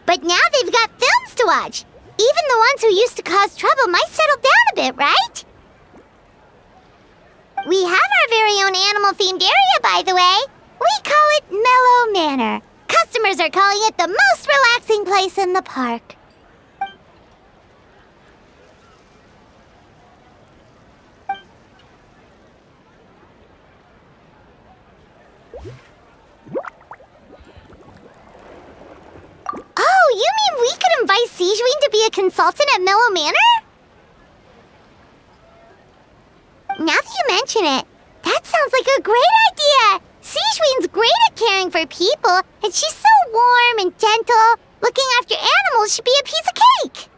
But now they've got films to watch. Even the ones who used to cause trouble might settle down a bit, right? We have our very own animal-themed area, by the way. We call it Mellow Manor. Customers are calling it the most relaxing place in the park. Oh, you mean we could invite Sijwin to be a consultant at Mellow Manor? Now that you mention it, that sounds like a great idea! Sijwin's great at caring for people, and she's so warm and gentle. Looking after animals should be a piece of cake!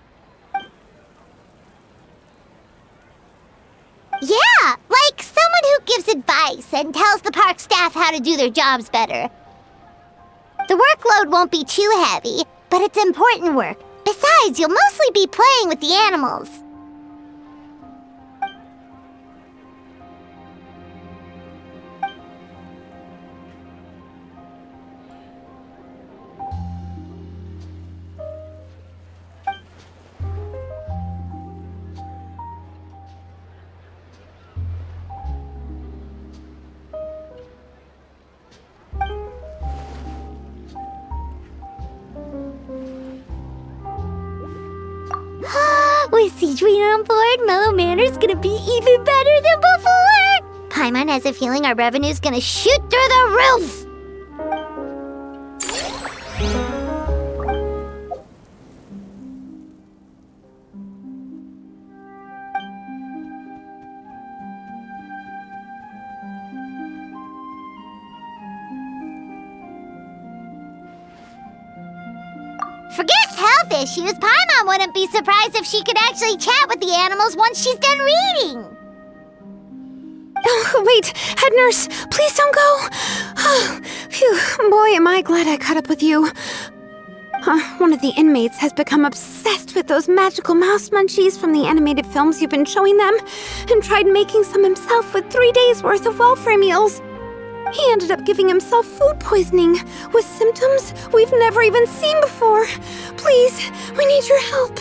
Yeah, like someone who gives advice and tells the park staff how to do their jobs better. The workload won't be too heavy, but it's important work. Besides, you'll mostly be playing with the animals. With Sijwin on board, Mellow Manor's gonna be even better than before! Paimon has a feeling our revenue's gonna shoot through the roof! Forget health issues, Paimon wouldn't be surprised if she could actually chat with the animals once she's done reading. Oh, wait, head nurse, please don't go. Phew, boy, am I glad I caught up with you. One of the inmates has become obsessed with those magical mouse munchies from the animated films you've been showing them, and tried making some himself with 3 days' worth of welfare meals. He ended up giving himself food poisoning, with symptoms we've never even seen before. Please, we need your help.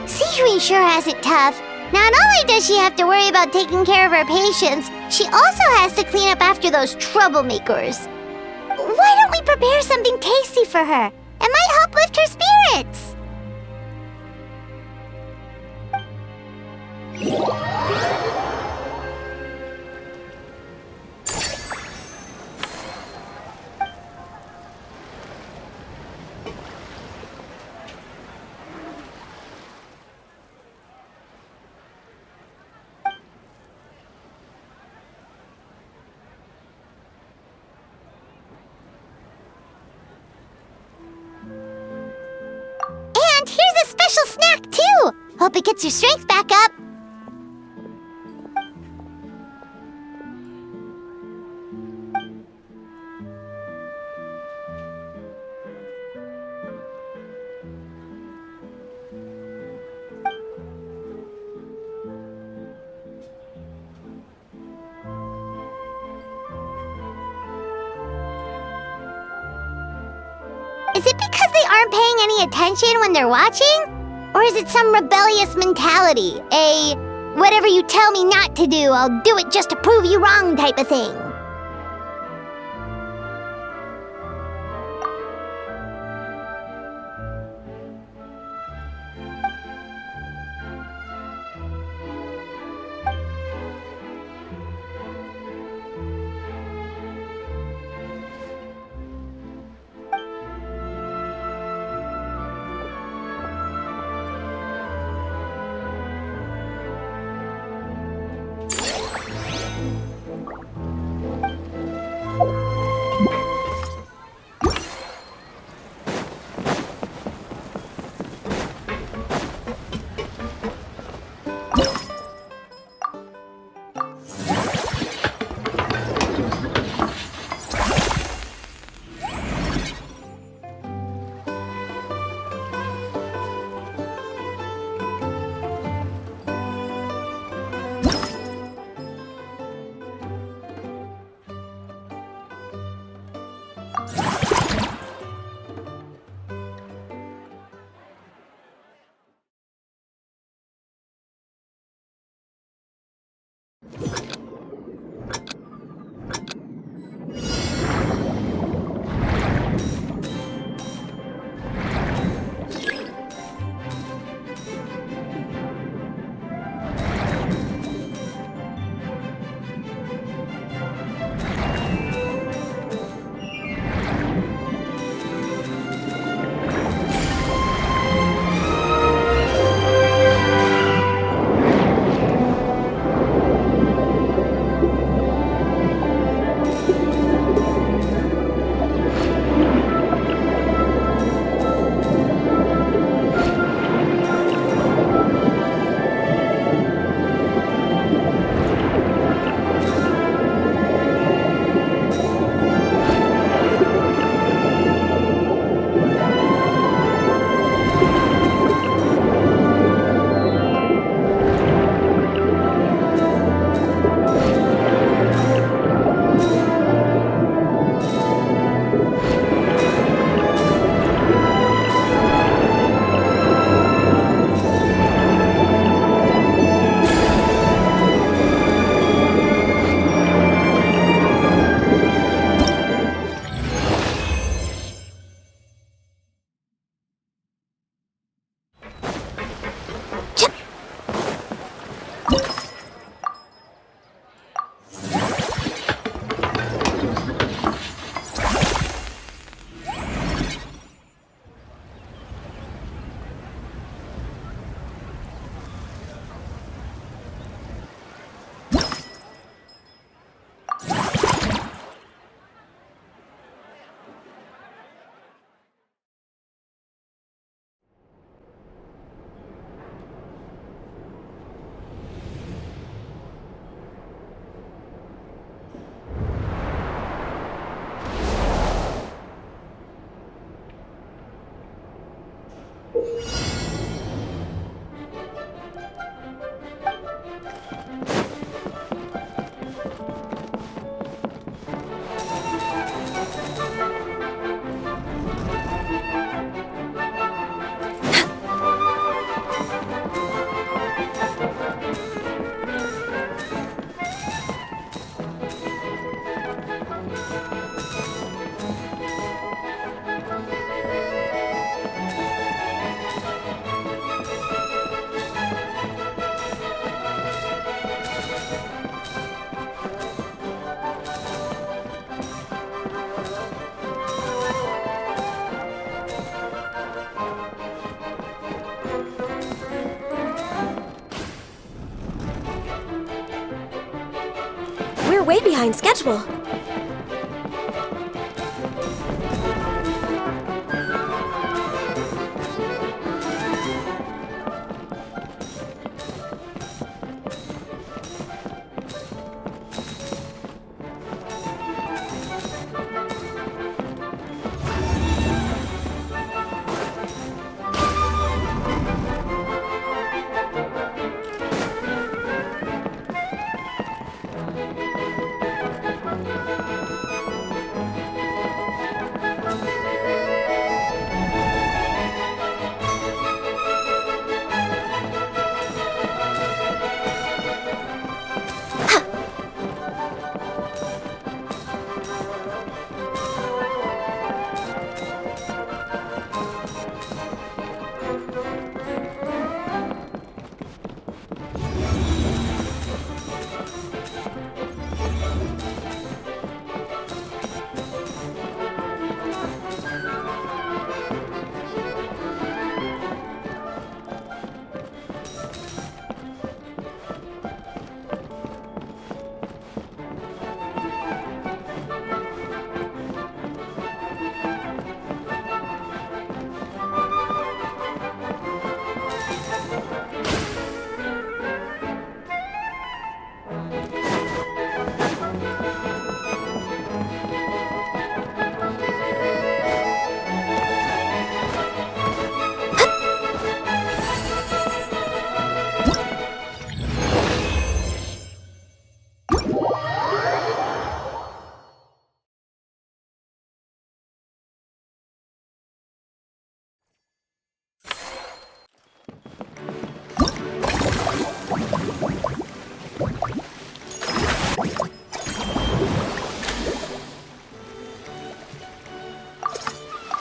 Sijwin sure has it tough. Not only does she have to worry about taking care of her patients, she also has to clean up after those troublemakers. Why don't we prepare something tasty for her? It might help lift her spirits. Hope it gets your strength back up. Is it because they aren't paying any attention when they're watching? Or is it some rebellious mentality? A whatever you tell me not to do, I'll do it just to prove you wrong type of thing? way behind schedule.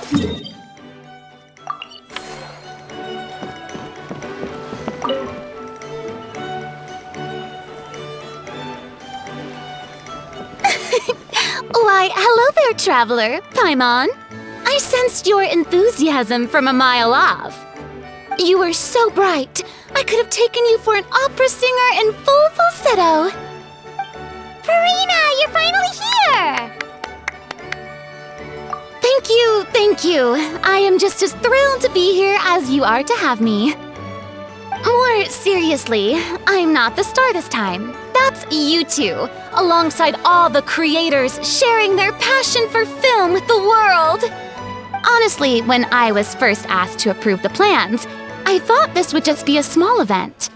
Why, hello there, traveler, Paimon. I sensed your enthusiasm from a mile off. You were so bright, I could have taken you for an opera singer in full falsetto. Farina, you're finally here! Thank you. I am just as thrilled to be here as you are to have me. More seriously, I'm not the star this time. That's you two, alongside all the creators sharing their passion for film with the world. Honestly, when I was first asked to approve the plans, I thought this would just be a small event.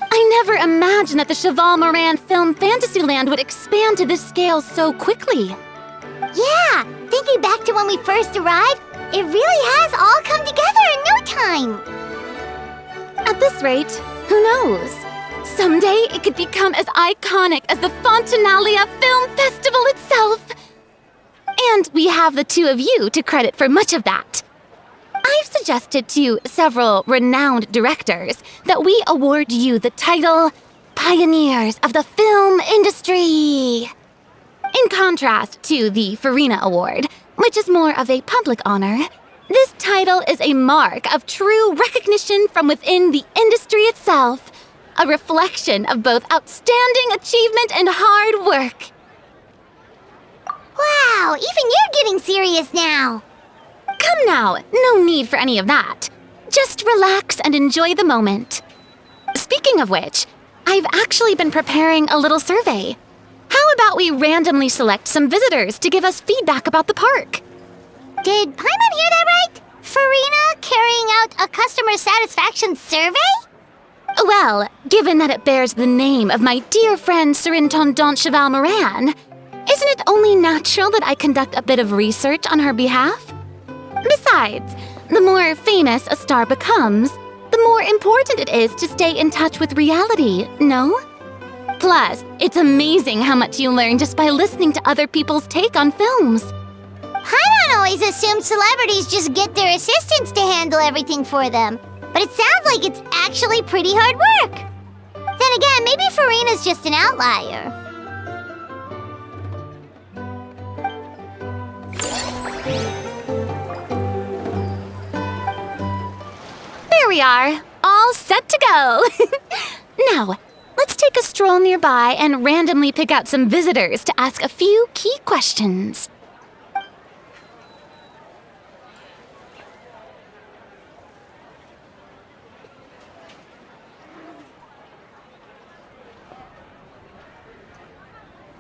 I never imagined that the Cheval Moran Film Fantasyland would expand to this scale so quickly. Yeah, thinking back to when we first arrived, it really has all come together in no time. At this rate, who knows? Someday it could become as iconic as the Fontanalia Film Festival itself. And we have the two of you to credit for much of that. I've suggested to several renowned directors that we award you the title Pioneers of the Film Industry. In contrast to the Farina Award, which is more of a public honor, this title is a mark of true recognition from within the industry itself, a reflection of both outstanding achievement and hard work. Wow, even you're getting serious now. Come now, no need for any of that. Just relax and enjoy the moment. Speaking of which, I've actually been preparing a little survey. How about we randomly select some visitors to give us feedback about the park? Did Paimon hear that right? Farina carrying out a customer satisfaction survey? Well, given that it bears the name of my dear friend Surintendant Cheval Moran, isn't it only natural that I conduct a bit of research on her behalf? Besides, the more famous a star becomes, the more important it is to stay in touch with reality, no? Plus, it's amazing how much you learn just by listening to other people's take on films. Paimon always assumed celebrities just get their assistants to handle everything for them. But it sounds like it's actually pretty hard work. Then again, maybe Farina's just an outlier. There we are, all set to go. Now, let's take a stroll nearby and randomly pick out some visitors to ask a few key questions.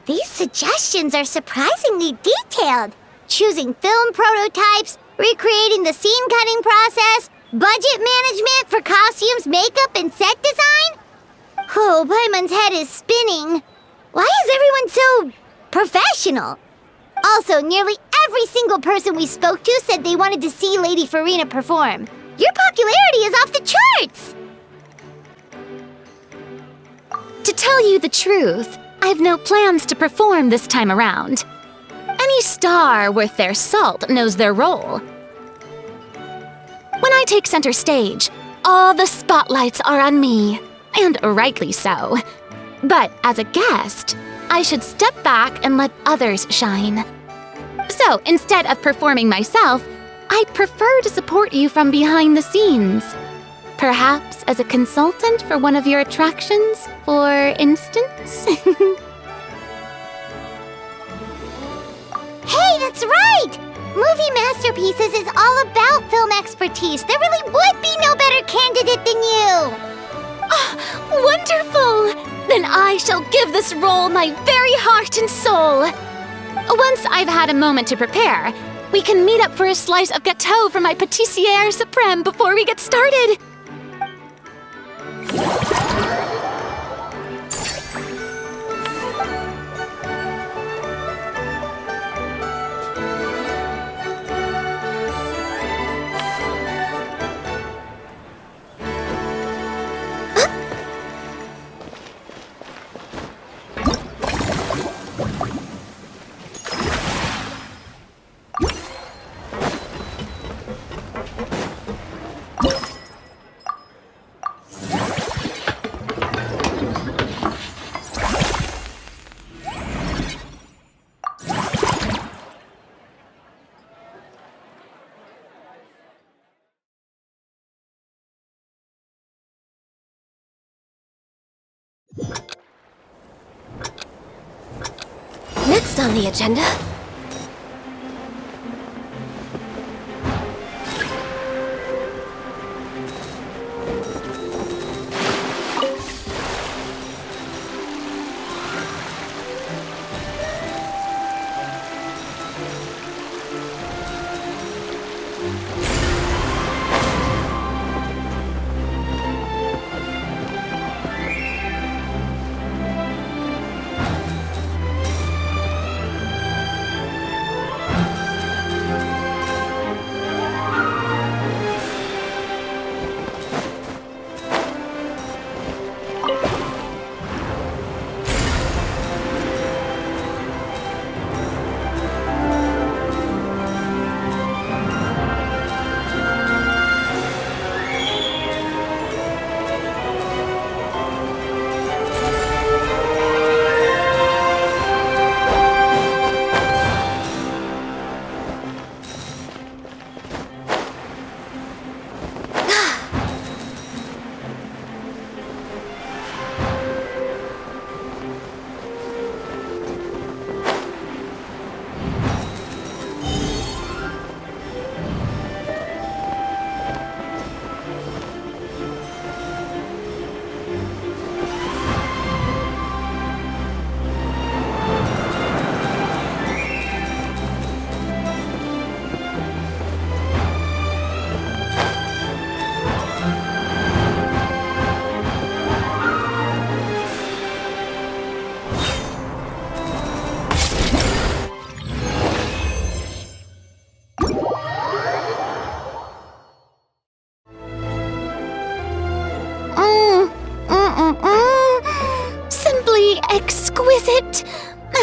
These suggestions are surprisingly detailed. Choosing film prototypes, recreating the scene cutting process, budget management for costumes, makeup, and set design? Oh, Paimon's head is spinning. Why is everyone so professional? Also, nearly every single person we spoke to said they wanted to see Lady Farina perform. Your popularity is off the charts! To tell you the truth, I've no plans to perform this time around. Any star worth their salt knows their role. When I take center stage, all the spotlights are on me, and rightly so. But as a guest, I should step back and let others shine. So instead of performing myself, I'd prefer to support you from behind the scenes. Perhaps as a consultant for one of your attractions, for instance? Hey, that's right! Movie Masterpieces is all about film expertise. There really would be no better candidate than you! Oh, wonderful! Then I shall give this role my very heart and soul. Once I've had a moment to prepare, we can meet up for a slice of gâteau from my pâtissière suprême before we get started. Next on the agenda... Exquisite!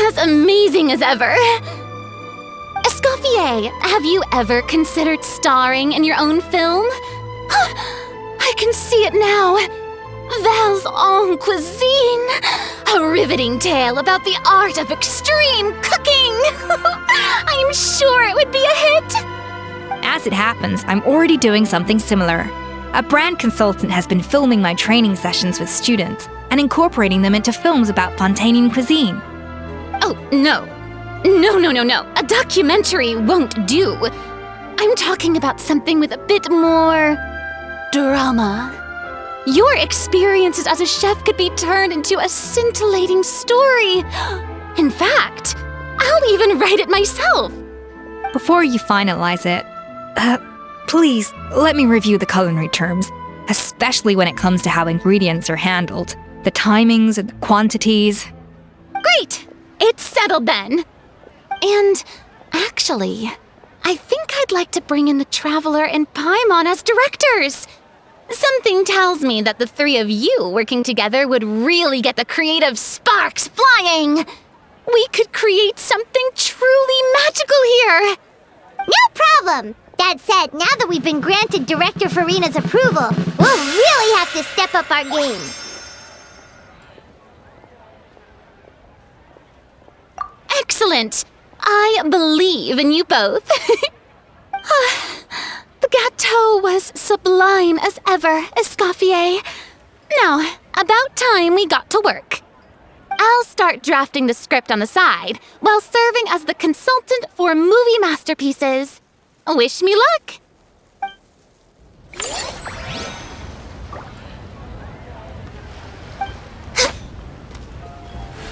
As amazing as ever! Eskofье, have you ever considered starring in your own film? I can see it now! Val's en cuisine! A riveting tale about the art of extreme cooking! I'm sure it would be a hit! As it happens, I'm already doing something similar. A brand consultant has been filming my training sessions with students and incorporating them into films about Fontanian cuisine. Oh, no. No. A documentary won't do. I'm talking about something with a bit more... drama. Your experiences as a chef could be turned into a scintillating story. In fact, I'll even write it myself. Before you finalize it, please let me review the culinary terms, especially when it comes to how ingredients are handled, the timings and the quantities. Great! It's settled then. And actually, I think I'd like to bring in the Traveler and Paimon as directors. Something tells me that the three of you working together would really get the creative sparks flying. We could create something truly magical here. No problem. That said, now that we've been granted Director Farina's approval, we'll really have to step up our game. Excellent! I believe in you both. The gâteau was sublime as ever, Eskofье. Now, about time we got to work. I'll start drafting the script on the side, while serving as the consultant for movie masterpieces. Wish me luck!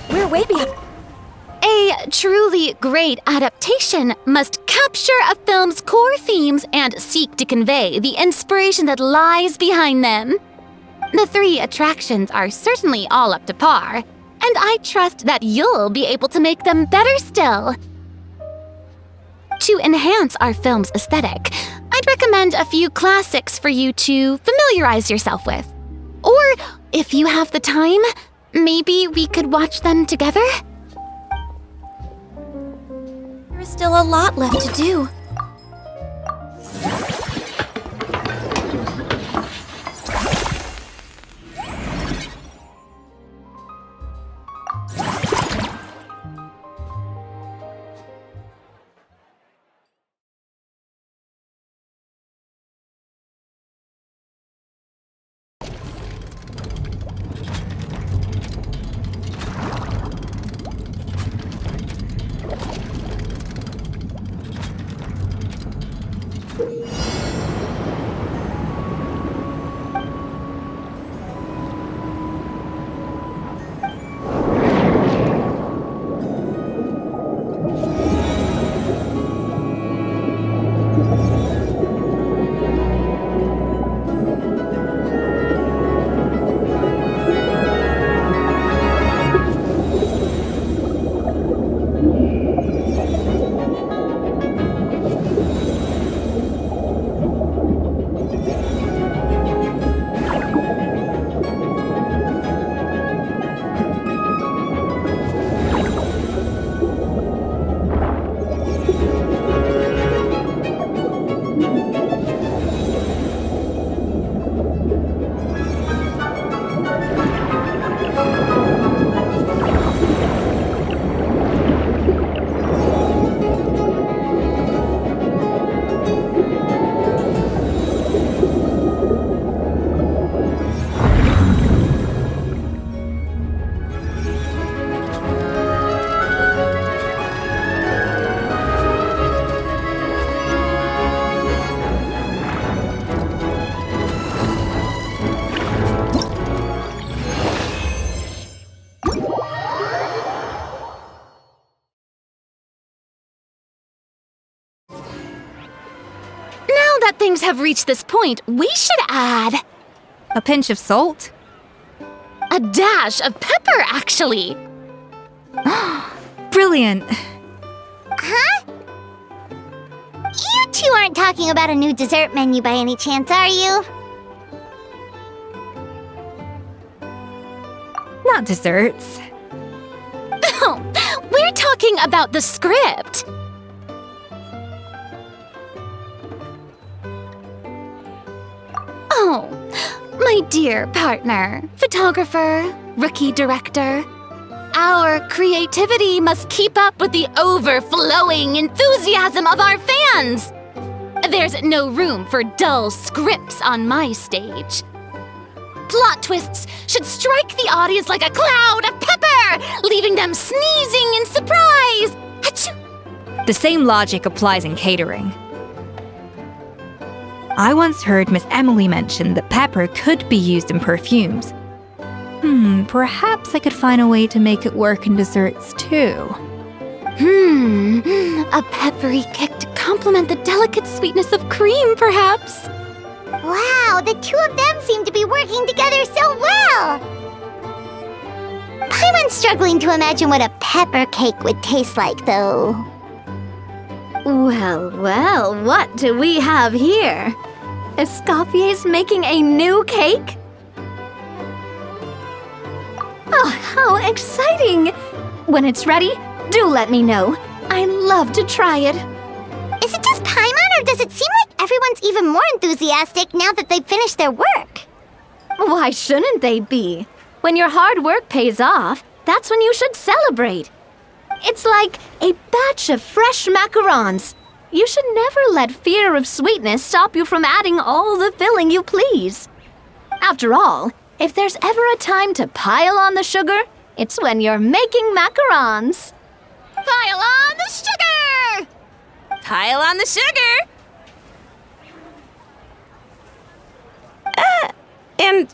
We're way behind. A truly great adaptation must capture a film's core themes and seek to convey the inspiration that lies behind them. The three attractions are certainly all up to par, and I trust that you'll be able to make them better still. To enhance our film's aesthetic, I'd recommend a few classics for you to familiarize yourself with. Or, if you have the time, maybe we could watch them together? There is still a lot left to do. That things have reached this point, we should add A pinch of salt? a dash of pepper, actually. Brilliant. Huh? You two aren't talking about a new dessert menu by any chance, are you? Not desserts. We're talking about the script. Oh, my dear partner, photographer, rookie director. Our creativity must keep up with the overflowing enthusiasm of our fans. There's no room for dull scripts on my stage. Plot twists should strike the audience like a cloud of pepper, leaving them sneezing in surprise. Achoo! The same logic applies in catering. I once heard Miss Emily mention that pepper could be used in perfumes. Perhaps I could find a way to make it work in desserts too. A peppery kick to complement the delicate sweetness of cream, perhaps. Wow, the two of them seem to be working together so well! Paimon's struggling to imagine what a pepper cake would taste like, though. Well, well, what do we have here? Eskophie's making a new cake? Oh, how exciting! When it's ready, do let me know. I'd love to try it. Is it just Paimon, or does it seem like everyone's even more enthusiastic now that they've finished their work? Why shouldn't they be? When your hard work pays off, that's when you should celebrate. It's like a batch of fresh macarons. You should never let fear of sweetness stop you from adding all the filling you please. After all, if there's ever a time to pile on the sugar, it's when you're making macarons. Pile on the sugar! Pile on the sugar! And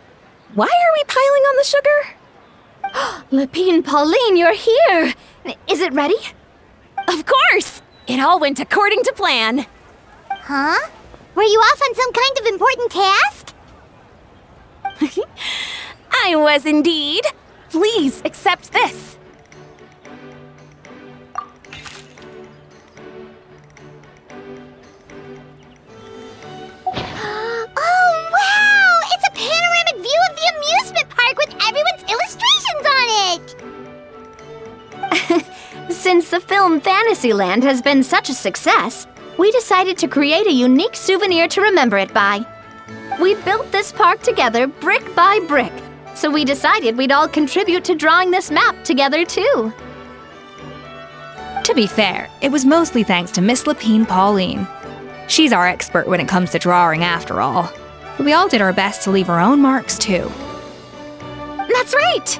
why are we piling on the sugar? Lapine Pauline, you're here! Is it ready? Of course! It all went according to plan. Huh? Were you off on some kind of important task? I was indeed. Please accept this. Oh, wow! It's a panoramic view of the amusement park with everyone's illustrations on it! Since the film Fantasyland has been such a success, we decided to create a unique souvenir to remember it by. We built this park together brick by brick, so we decided we'd all contribute to drawing this map together too. To be fair, it was mostly thanks to Miss Lapine Pauline. She's our expert when it comes to drawing after all. But we all did our best to leave our own marks too. That's right!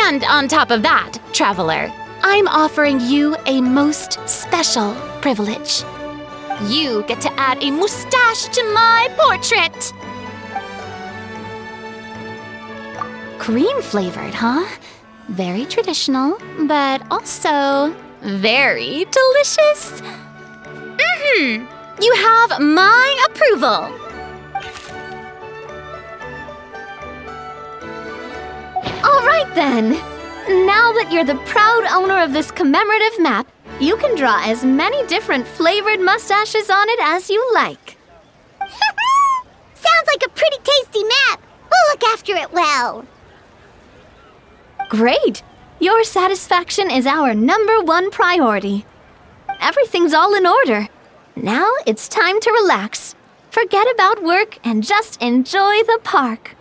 And on top of that, traveler, I'm offering you a most special privilege. You get to add a mustache to my portrait! Cream flavored, huh? Very traditional, but also very delicious. You have my approval. All right then. Now that you're the proud owner of this commemorative map, you can draw as many different flavored mustaches on it as you like. Sounds like a pretty tasty map. We'll look after it well. Great! Your satisfaction is our #1 priority. Everything's all in order. Now it's time to relax. Forget about work and just enjoy the park.